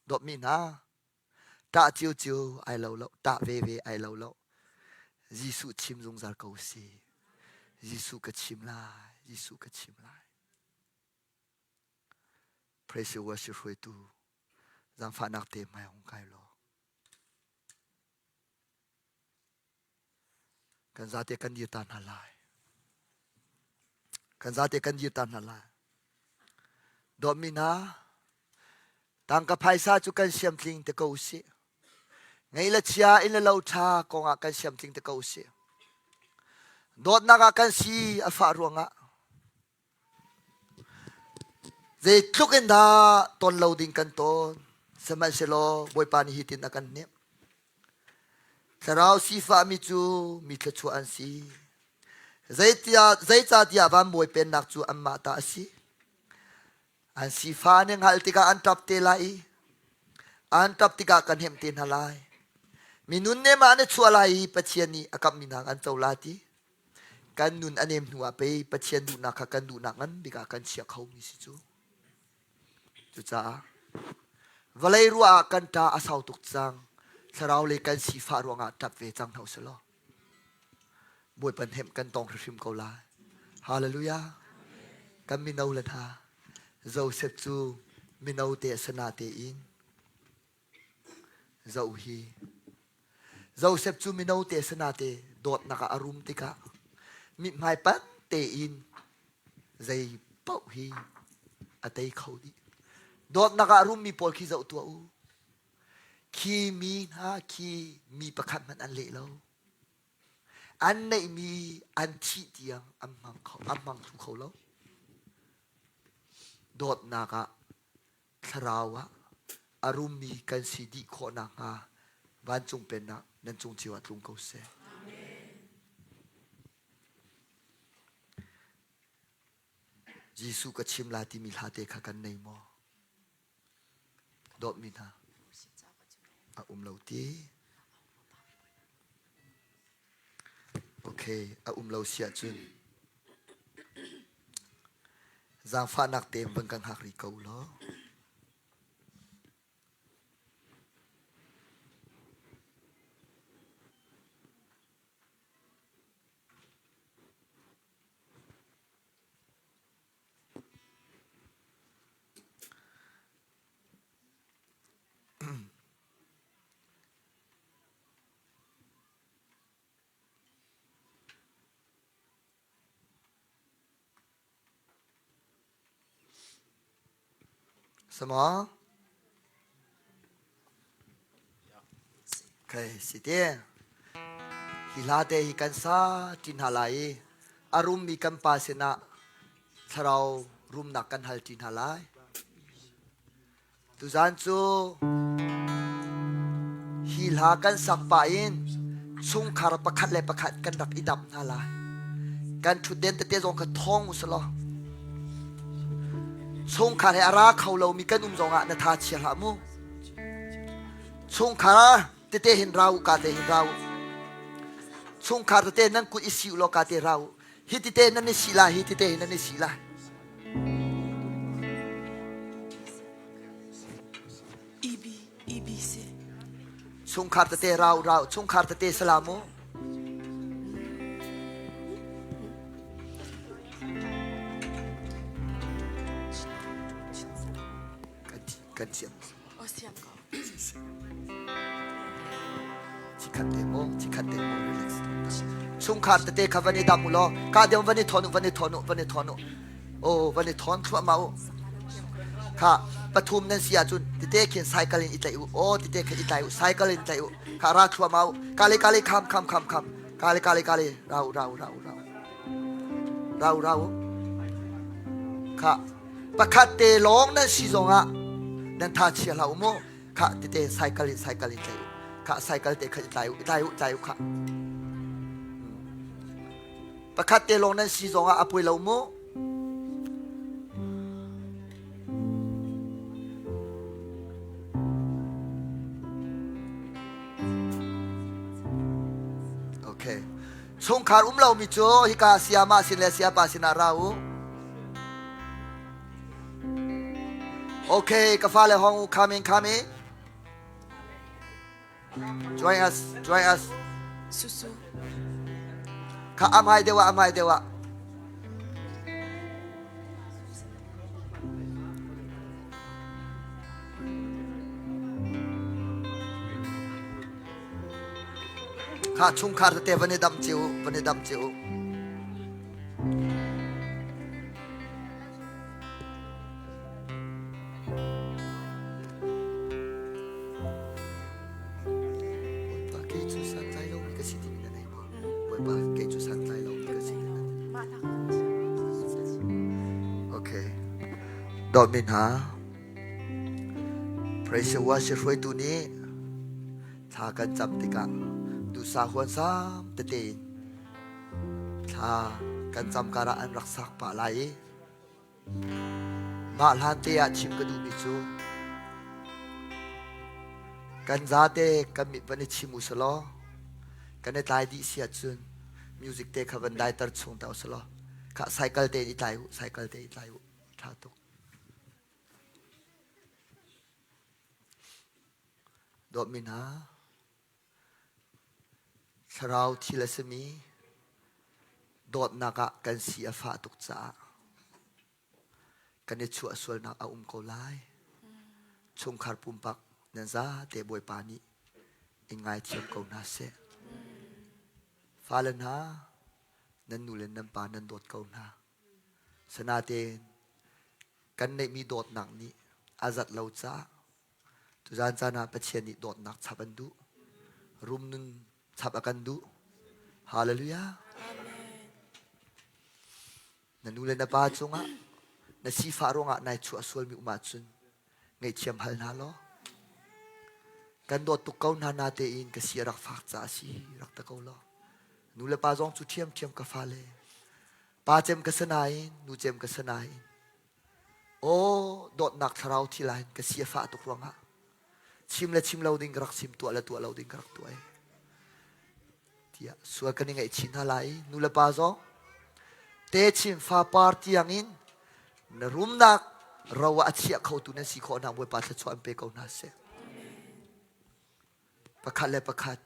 โดดมีนาตาจิวจิวไอเลวโลตาเวไอเลวโลยิสุชิมจงซาเขาสียิสุก็ชิมลายยิสุก็ชิมลายPraise and worship for you. Zang fa nak te mai hong kai lo. Kan zate kan yitan halai. Kan zate kan yitan halai. Domina. Tang ka paisa chu kan siam tling te ko si. Ngai la chia in la lau tha ko nga kan siam tling te ko si. Dot na ka kan si afa ruanga. They took in the ton loading canton, Samaselo, boy pani hitin akan nip. Sarao si fa mitu, mitlachu an si. Zayta diavam boy pen nakchu an mata si. An si fa neng haltika antap telai. Antap tika kan hem tin halai. Minunne mane chualai pachiani akam minang an taulati. Kan nun anem nuape pachian du nakakan du nangan bika kan siak hau misichu. Chú cha valai ruwa kan ta asau tuk chang sarau le kan si fa ruanga tap ve chang thau selo boi pan hem kan tong hrim ko la hallelujah kan mi no la tha Joseph chu mi no te sana te in zo hi Joseph chu mi no te sana te dot naka arum tika mi mai pat te in zai pau hi atei khau di ดอดนักอารุมมีปอลขี้เจ้าตัวอูขี้มีนะขี้มีประคันมันอันเละแล้วอันไหนมีอันที่เดียงอันมังทุกเขาแล้วดอดนักสราวะอารุมมีกันสีดีขอนักวันจงเป็นนักนั้นจงจีวัดลุงเขาเสยิสุก็ชิมลาที่มีลาเตขกันในมอดอดมีนะเหล่าตีโอเคเหล่าเสียจุนจางฟ้านักเต็มบังกังหักริเกาล้อสมอโอเคสิเตฮิลาเตฮิกันซาจินฮาไลอารุมมีกันปาเสนะทาราวรุมนักกันฮัลจินฮาไลตุจันซูฮิลากันสักปาอินซุงคาร์ประคัดเลประคัดกันดักอิดับนาลายกันชุดเด่นเตะจงกระท้องมุสลอชงขาให้อาราเขาเรามีกันจงอ่ะนาทาเชียร์มูชงขาเตะเห็นเรากาเตเห็นเราชงขาเตะนั่นกุอิสิวโลกาเตเราฮิตเตนั่นนี่ศิลาฮิตเตนั่นนี่ศิลาชงขาเตะเราชงขาเตะสลามูกันเสียงชิคันเตโมรีแลกซ์ชงขาเตะข้าวันนี้ดามุลอกาเดียววันนี้ทอนุโอ้วันนี้ทอนทั่วมาข้าปฐุมนั่นเสียจุนติเตเขียนไซเคิลอิตาอูโอ้ติเตเขียนอิตาอูไซเคิลอิตาอูข้าราทั่วมากาลิคำกาลิเราข้าประคัดเตลองนั่นสิจงอ่ะนั่นท่าเชียร์เราโมข้าติเตไซเคิลอิตาอูข้าไซเคิลเตเขียนอิตาอูข้าประคัดเตลองนั่นสิจงอ่ะอภัยเราโมชงขาเรามีโจฮิกาเสียมาสิเลเสียปาสินาเราโอเคกาฟาเลห้อง coming join us สุข้าอามายเดวะข้าชงขาเตวันนี้ดำจิวโอเคดอมินหาพระเจ้าว่าจะช่วยตัวนี้ถ้ากันจำติกะดูสาหวนซ้ำเตนถ้ากันจำการอันรักษาป่าไหลมาลานเตียชิมกระดูมิจูกันซาเตกันมิบันชิมุสลอกันในตายดีเสียจุนมิวสิกเตขับได้ตัดส่งเตาสลอข้าไซเคิลเตอีไตอุท่าตุดอมินหาสราวทีละสมีดอดนักกันเสียฟ้าตุกจ้ากันในชัวส่วนนักอาโกไลชงคาร์ปุ่มปักนันซาเตบอยปานีอิงไงเทียมกนาเซฟ้าเลนหานันนูเลนนันปานันโดดกนาสนาเตนกันในมีโดดหนังนี้ azat lau cha tu zan cha na pathian ni dot nak chaban du rum nun chap akan du hallelujah na nule na pa chunga na si fa ronga nai chu asol mi uma chun ngai chiam hal na lo kan dot tu kau na te in ka si rak fak cha si rak ta kau lo nule pa zong chu thiam ka fa le pa chem ka sanai nu chem ka sanai o dot nak tharau thi lain ka si fa tu ronga chim lo ding rak sim tu lo ding rak tu ai tia suwa kan ngai chin halai nule pa zong te chim fa party angin na rum nak rawa achia khau tu na si kho na boi pa tha chuan pe ko na se pakhat le pakhat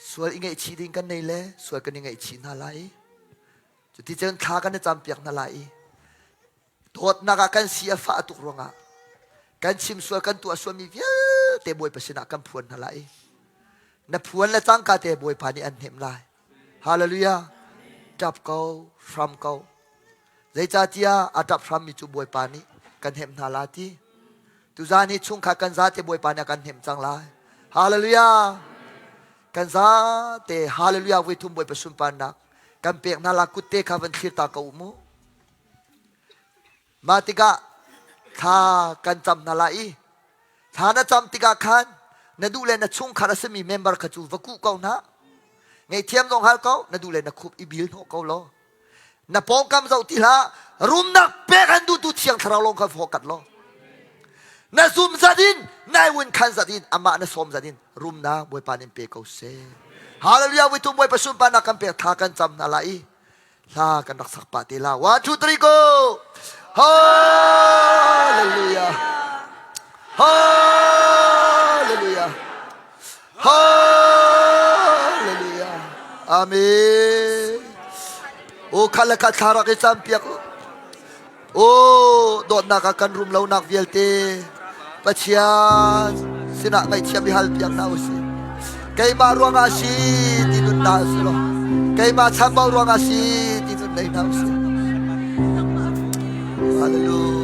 sual ingai chi ding kan nei le sual kan ingai chi na lai chu ti chen kha kan cham piak na lai tot na ka kan sia fa tu ronga kan chim sual kan tu aswa mi via te boi pa sina kan phuan na lai na phuan la chang ka te boi pa ni an hem lai hallelujah tap kau from kau zai cha tia atap from mi chu boi pa ni kan hem na la ti tu za ni chung kha kan za te boi pa na kan hem chang lai hallelujah kan za te hallelujah we thum boi pa sum pa na kan pek na la kutte kha van khir ta kau mu matika tha kan cham na la i tha na cham tika khan na du le na chung kha ra mi member kha chu vaku kau na ngai thiam dong hal kau na du le na khup i bil no kau lo na pong kam zau ti la rum nak pe kan du tu thiang tharau long kha fokat lo na zum zadin nai win khan zadin ama na som zadin rum na boi panin pe kau se hallelujah we tum boi pasum pa na kan pe tha kan cham na lai la kan rak sak pa ti la 1 2 3 go hallelujah hallelujah hallelujah amen o khala ka thara ke cham piak o dot na ka kan rum lau nak vielte pachia sina ngai chiam bi hal piak na usi kai ma ruang asi tinun na lo kai ma cham bau ruang asi tinun nei na usi hallelujah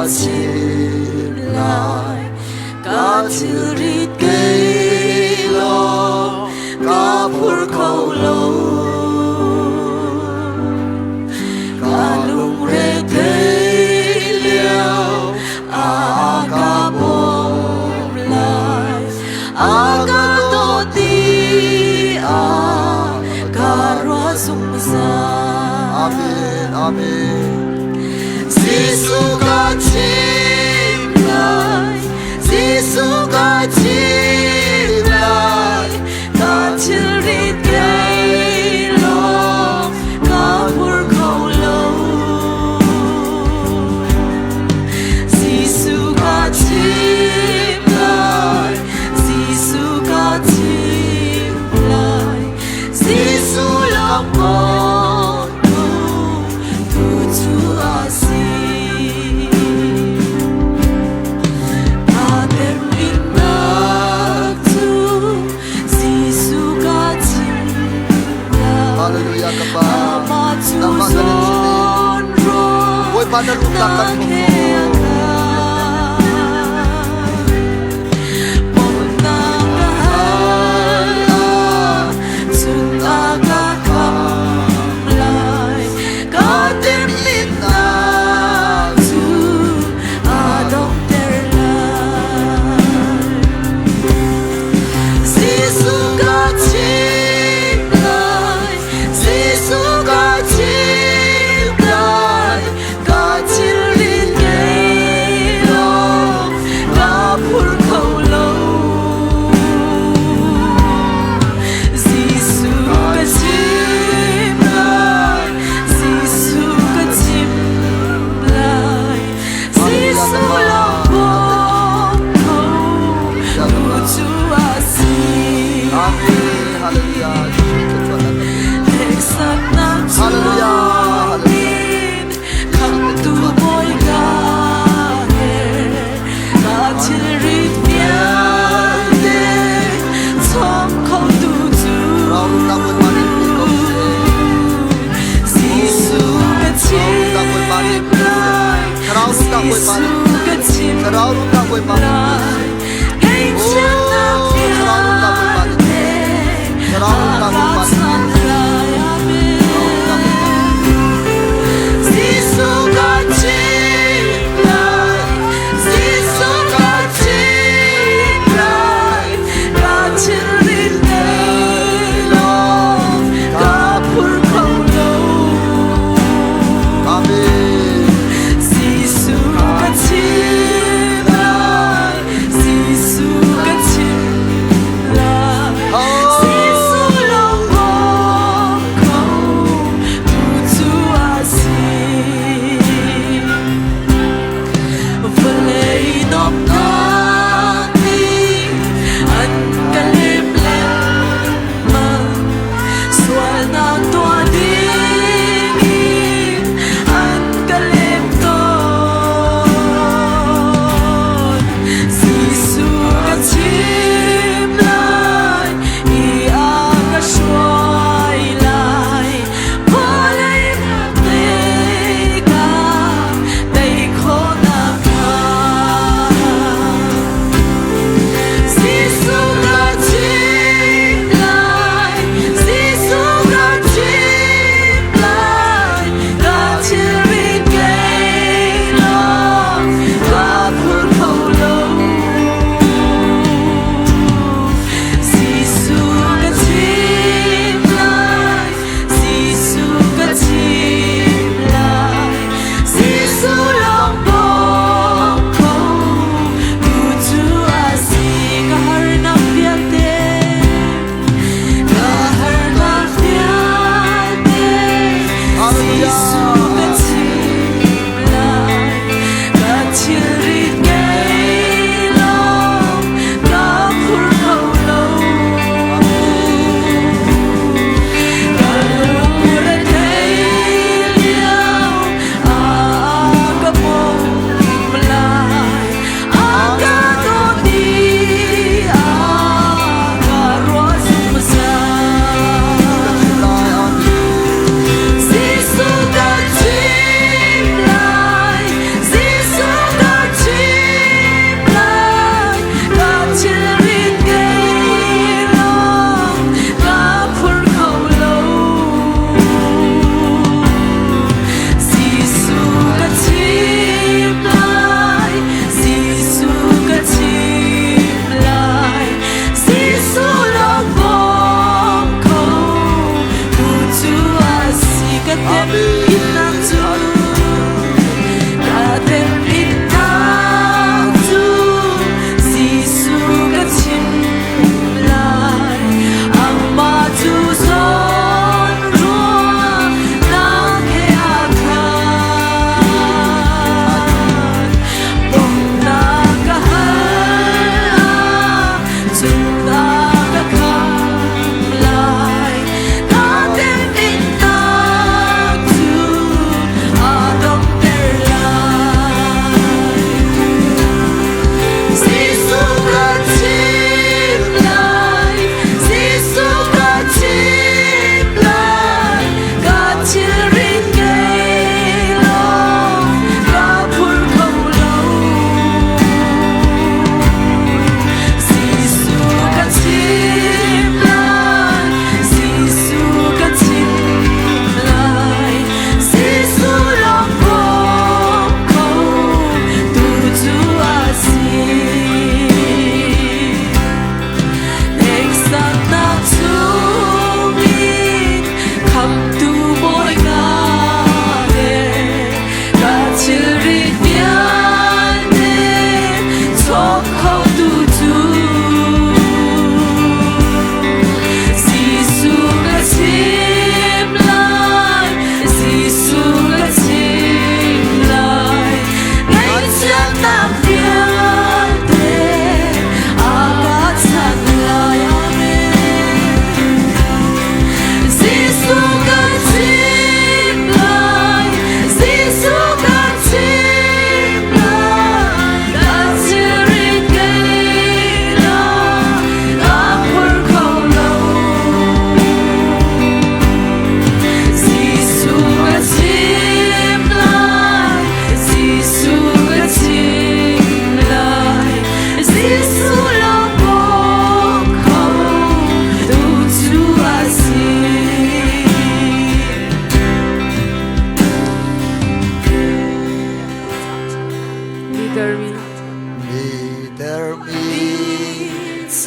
chim lại cả chữ rít cây lo cả phur khâu lâu cả lung rê cây liao cả bom lại cả tô ti cả roa sung sa amen amen Giêsu ca chim lại, Giêsu ca chim lại, ca chữ rít cây lo, ca phur khâu lâu. Giêsu ca chim lại, Giêsu ca chim lại, Giêsu lòng con tu Chúa asi. hallelujah kapa nama ganin sini boy pada rutak kan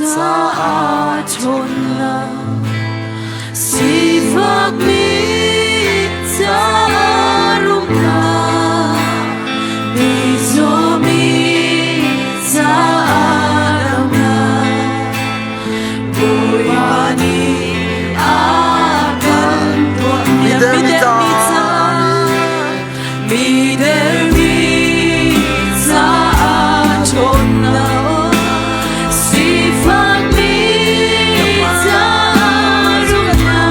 Zaatona Sifak mi Zaarumna Mizomi Zaaramna Boyani akan tuan Mider mi Zaatona Sifak mi Zaarumna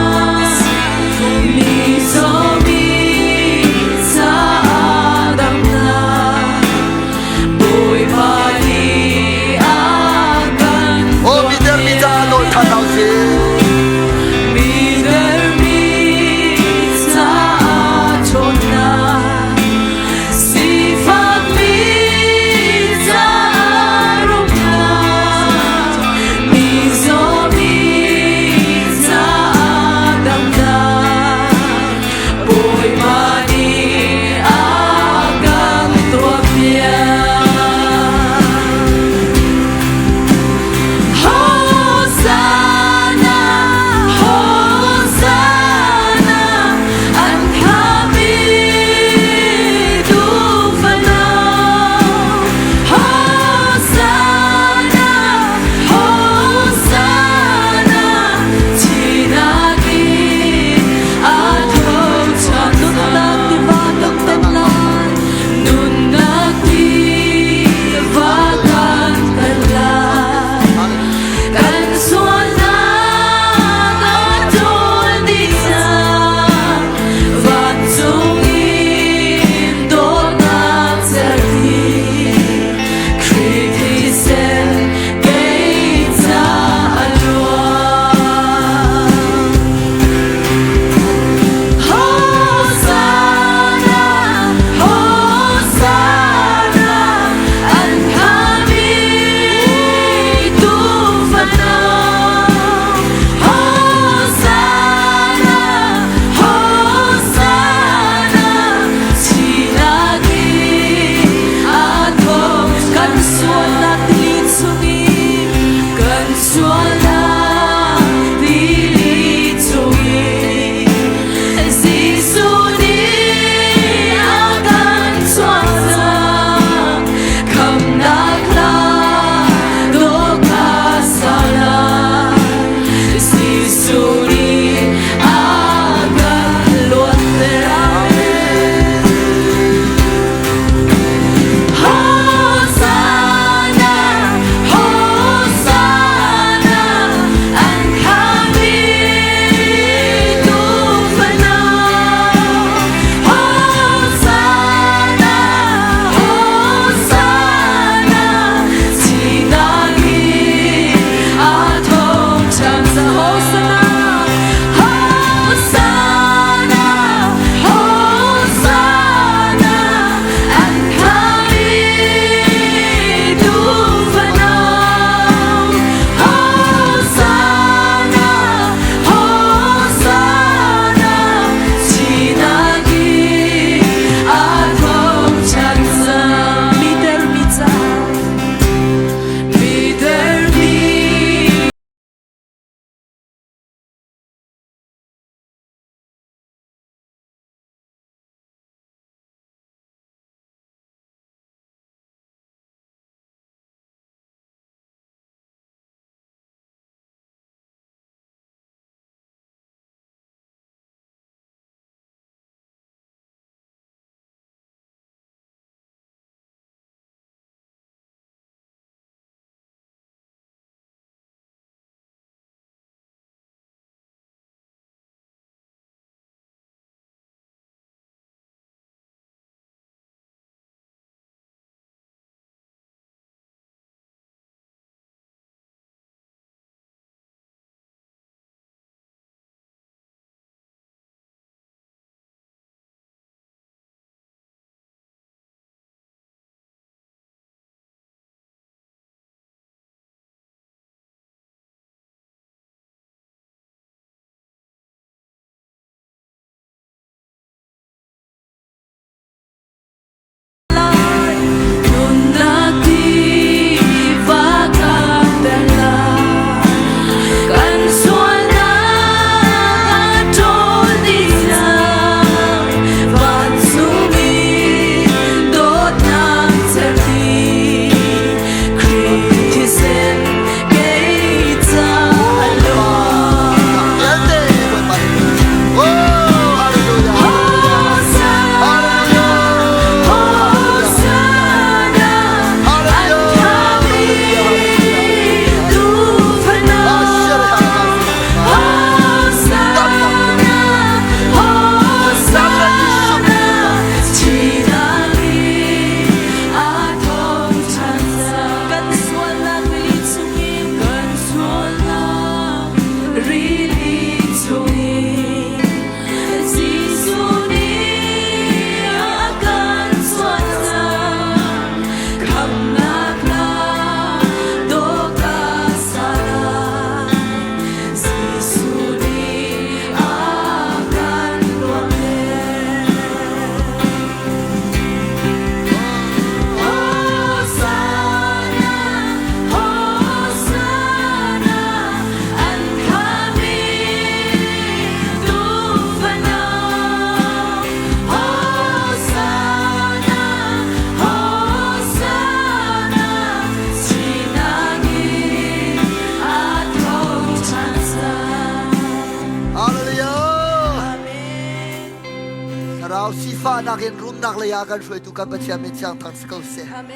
เอาสีฟ้านักเห็นรุมนักเลยากันช่วยตุกันประเชียมิจังทางสกาวเซ อาเม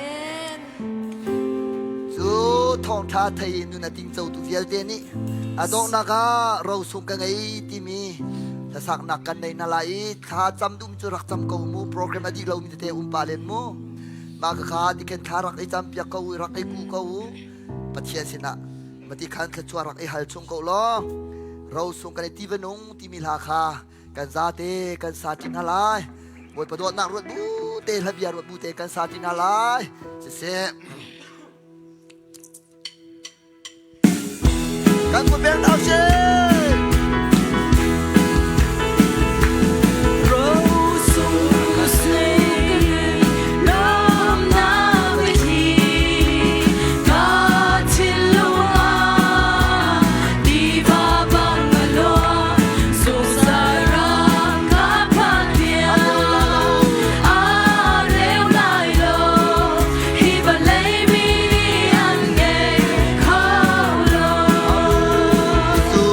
น สู้ทองท้าไทยนุนติงเจ้าตุเวียลเดนี่อดองนักเราส่งกันไงที่มีถ้าสักนักกันในนาลายถ้าจำดุมจุรักจำกูมูโปรแกรมอดีเรามีแต่ปาเลนมูมากขาดิเคนทารักไอจำเปียกกูรักไอกูกูปัจเจียนสินะมาที่ขันขจวรักไอฮัลชงกูล้อเราส่งกันในที่วนงที่มีราคากันซาเตกันซาตินาลายบทประดวนักรถบูเตลเบียรถบูเตกันซาตินาลายเสียกันกูเป็นเอาเช สู้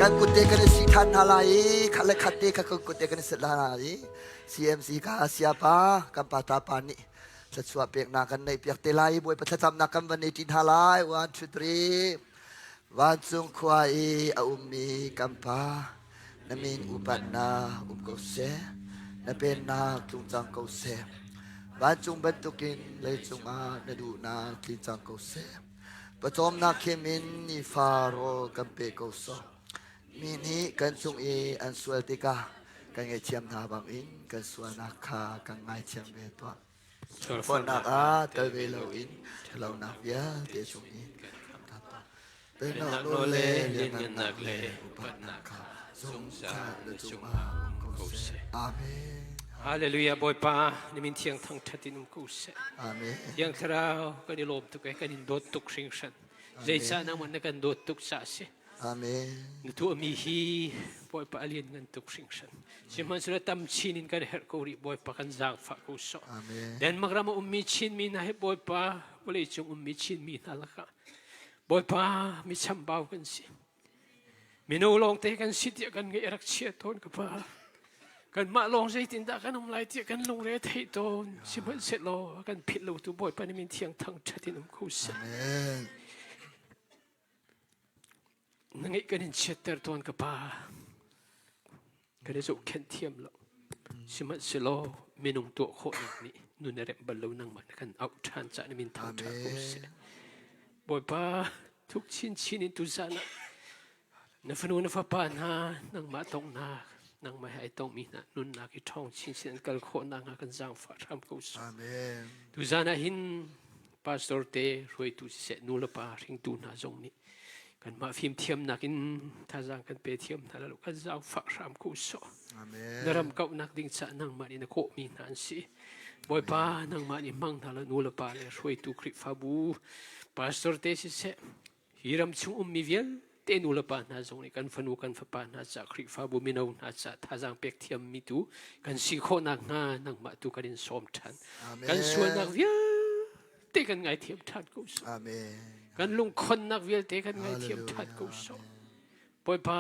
กันกุเตกันสิทันหาลายขันเลขัดเตกันกุเตกันสิลาลาย CMC กาเสียปากันปาตาปานิสัตว์สวเปียกนากันในเปียกเตลัยบวยประทับนากันวันนี้จินหาลายวันชุดรีวันจงควายอุมีกัมปานามินอุปันนาอุปโกเสนาเป็นนาจุงจังโกเสวันจงเป็นตุกินเลยจงอาณดูนาคลิจังโกเสปฐมนาเคมินนิฟาโรกัมเปโกโซมินิกันจงอันสวติกากันไงเชียมนาบังอินกันสวนาคากันไงเชียมเวตัวฝนนักอาเตเวลอินเรานักยาเตจงอินเป็นนักโนเลเลียนนักเลอุปนักขาสงสารและจงอาโกเสอาเมนฮาเลลูยาบอยปานิมินเทียงทั้งทัดินุมกุเสอาเมนยังทราวกันดิลมตุกกันดินโดตุกสิงชันใจซานังมันกันโดตุกสาเสอาเมนนตัวมีฮีบอยปาเลียนกันตุกสิงชันสิมันสุดตั้มชินินกันเฮร์กูริบอยปากันจางฟักกุศลเดินมักรามามีชินมีนะเฮบอยปาบริจงมีชินมีนั่นละค่ะบอยปามีชัมบาวกันสิมีโนลองเตกันสิทธิ์กันเงยรักเชียตนกับปากันมาลองใจตินดากันนมลายเตียกันลงเรทให้ตนสิมันเสร็จแล้วกันผิดลูกตัวบอยปานิมินเทียงทั้งชัดินุมกุศลนั่งไอ้กันเชียตร์ตนกับปากันได้สุขเข็นเทียมแล้วสิมันเสร็จแล้วมีนุ่งตัวโคตรนี่นุ่นเร็บบรรลุนั่งมันกันเอาทานจานิมินทั้งชัดกุศลบอยปาทุกชิ้นชิ้นอินตุจานะนฟนูนฟปานานังมาตรงนานังมาให้ตรงมีนะนุนนาคิท่องชิ้นชิ้นกัลโคนนางกันจางฟ้าทำกุศลตุจานะหินพาสตอร์เตรวยตุเสนูลปาริงตูนาจงนี้กันมาฟิมเทียมนักินท่าจางกันเปเทียมท่าลูกกันจางฟ้าทำกุศลนรำเก่านักดิ่งจะนังมาอินโคมีนันสิบอยปานังมาอิมังท่านูลปาเลรวยตุคริฟาบูพาสตอร์เตสิเสฮิรัมชุงมีเวลเตนูลปานาจงนี้กันฟนูกันฟปานาจากคริฟาบุมินานาจากท่าจางเป็กเทียมมิตูกันสิโคนักงานังมาตุกันสอมทันกันส่วนนักเวียเตกันไงเทียมทันกุศลกันลุงคนนักเวียเตกันไงเทียมทันกุศลบอยปา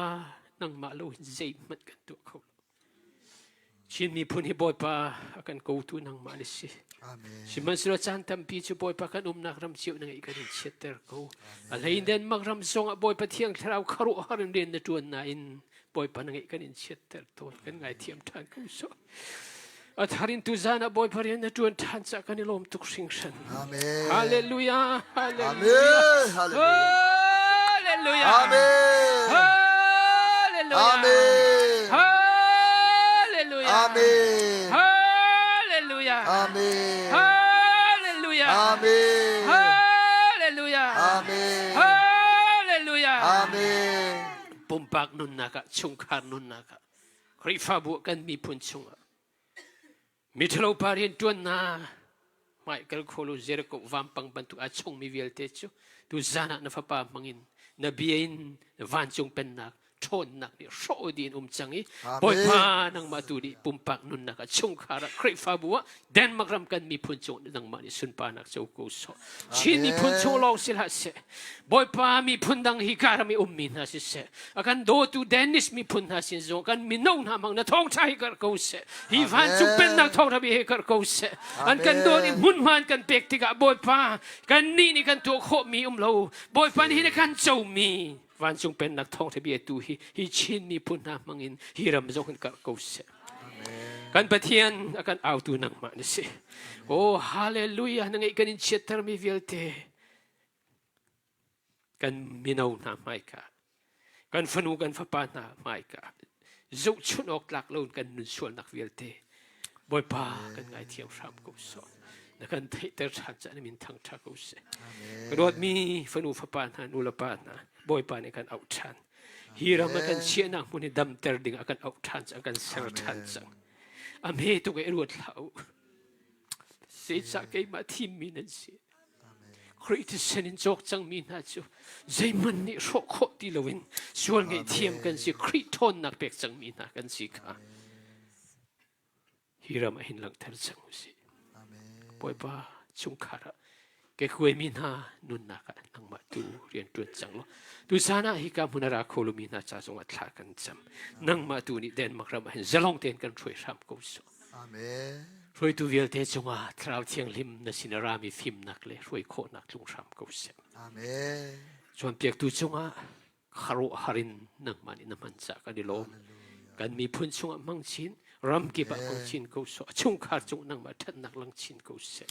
นังมาลุยใจมันกันตัวเขาชินมีพูนี่บอยปากันกูตูนังมาลิสิสิมันสุดจันทำปีจูบอยปากันนักรำเชียวนังอีกันเชิดเตอร์กูอะไรอินเดนมักรำทรงบอยปาเที่ยงคราวคารุฮารินเดนในตัวนาอินบอยปานังอีกันเชิดเตอร์ตัวกันไงเทียมทานกุศลอัฐารินตุจานะบอยปาเรียนในตัวทานจากกันลมตุกสิงชันฮาเลลูยาฮาเลลูยาฮาเลลูยาฮาเลลูยาฮาเลลูยาฮาเลลูยาอาเมนฮาเลลูยาอาเมนฮาเลลูยาอาเมนฮาเลลูยาอาเมนฮาเลลูยาอาเมนปุ่มปากนุนนักชุงคานุนนักคริฟาบุกันมีพุนชุงมิทโลปารินตัวนาไม่กัลโคลูเจรโกวัมปังบันตุอาชงมีเวลเตจูตุจานะนฟปามังอินนบีอินวันจงเป็นนักชนนักนี่โชดีนจังอีบอยพานังมาดูดิปุ่มปากนุนนักชงคาระคริฟาบัวเดนมักรำกันมีพุนจงนังมาดิสุนปานักเจ้ากุศลชินมีพุนจงลองสิลาเสบอยพามีพุนดังฮิการมีมินาสิเสอากันโดตูเดนิสมีพุนนาสินจงกันมีน้องนามังนาทองใจกันกุศลฮิวันจงเป็นนักทองทบีเฮกันกุศลอันกันโดนี่มุนมันกันเปกติกะบอยพากันนี่กันตัวโคมีเราบอยพานี่กันเจ้ามีวันจงเป็นนักท่องทะเบียนตูฮีชินมีพุนนามังอินฮีรำจงกันกับกุศลกันปะเทียนกันเอาตูนังมานี่สิโอ้ฮาเลลูยานังไอ้กันอินเชตร์มีเวลเตกันมินาวนาไม่กะกันฟนูกันฟปานาไม่กะจุดชุนออกหลักลงกันนุนชวนนักเวลเตบอยปากันไงเทียมรำกุศลนักกันเทเตอร์ชันจะนิมินทั้งทักกุศลกระโดดมีฟนูฟปานานุลปานาบอยปานี่กันเอาทันฮีรามันกันเชียนักมุนีดำเตอร์ดิ่งอากันเอาทันอากันเซอร์ทันจังอเมตุกเอรวดเหล่าเสียจากไอ้มาทีมมีนั่นสิคริสเตียนจอกจังมีน่าจูใจมันนี่โรคดีเลวินส่วนไอ้เทียมกันสิคริสทนนักเป็กจังมีน่ากันสิค่ะฮีรามาหินหลังเธอจังสิบอยปาจุงคาระ ke khoi mi na nun na ka nang ma tu rian tu chang lo tu sana hi ka munara kholomi na cha song athla kan cham nang ma tu ni den makram hen zalong ten kan throi ram ko so อาเมน roi tu vial te chunga thrau thiang lim na sinara mi phim nak le roi kho nak lung ram ko se อาเมน chuan piak tu chunga kharo harin nang mani na man cha ka ni lo kan mi phun chunga mang chin ram ki ba mang chin ko so chung khar chung nang ma that nak lang chin ko se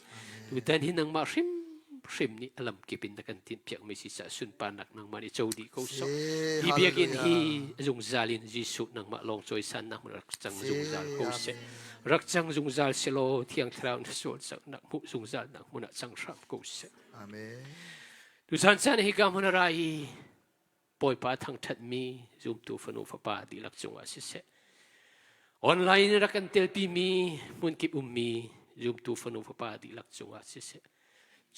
tu dan hi nang ma rim ni alam ki pin na kan tin piak mi si sa sun pa nak nang mani chodi ko so hi biak in hi zung zalin jisu nang ma long choi san nak rak chang zung zal ko se rak chang zung zal se lo thiang thrau na so sak nak mu zung zal nak mu na chang ram ko se อาเมน tu san san hi ka mun rai poi pa thang that mi zoom tu fanu fa pa di lak chung a se online ra kan tel pi mi mun kip mi zoom tu fanu fa pa di lak chung a se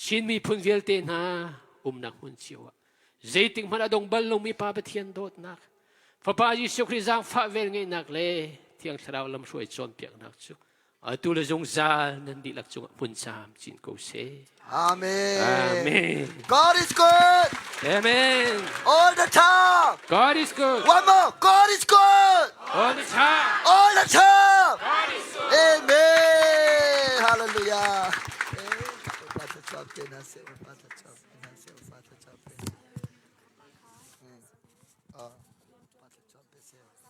chin mi phun vel te na nak mun chiwa zaiting man adong bal long mi pa pathian dot nak fa pa Jesu Christ ang fa vel ngai nak le thiang thrau lam soi chon piak nak chu tu le zong zal nan di lak chung mun cham chin ko se อาเมน amen God is good amen all the time God is good one more God is good all the time all the time God is good Amen Hallelujah พระเจ้าชอบเป็นอาเซียนพระเจ้าชอบเป็นอาเซียนพระเจ้าชอบเป็นพระเจ้าชอบเป็น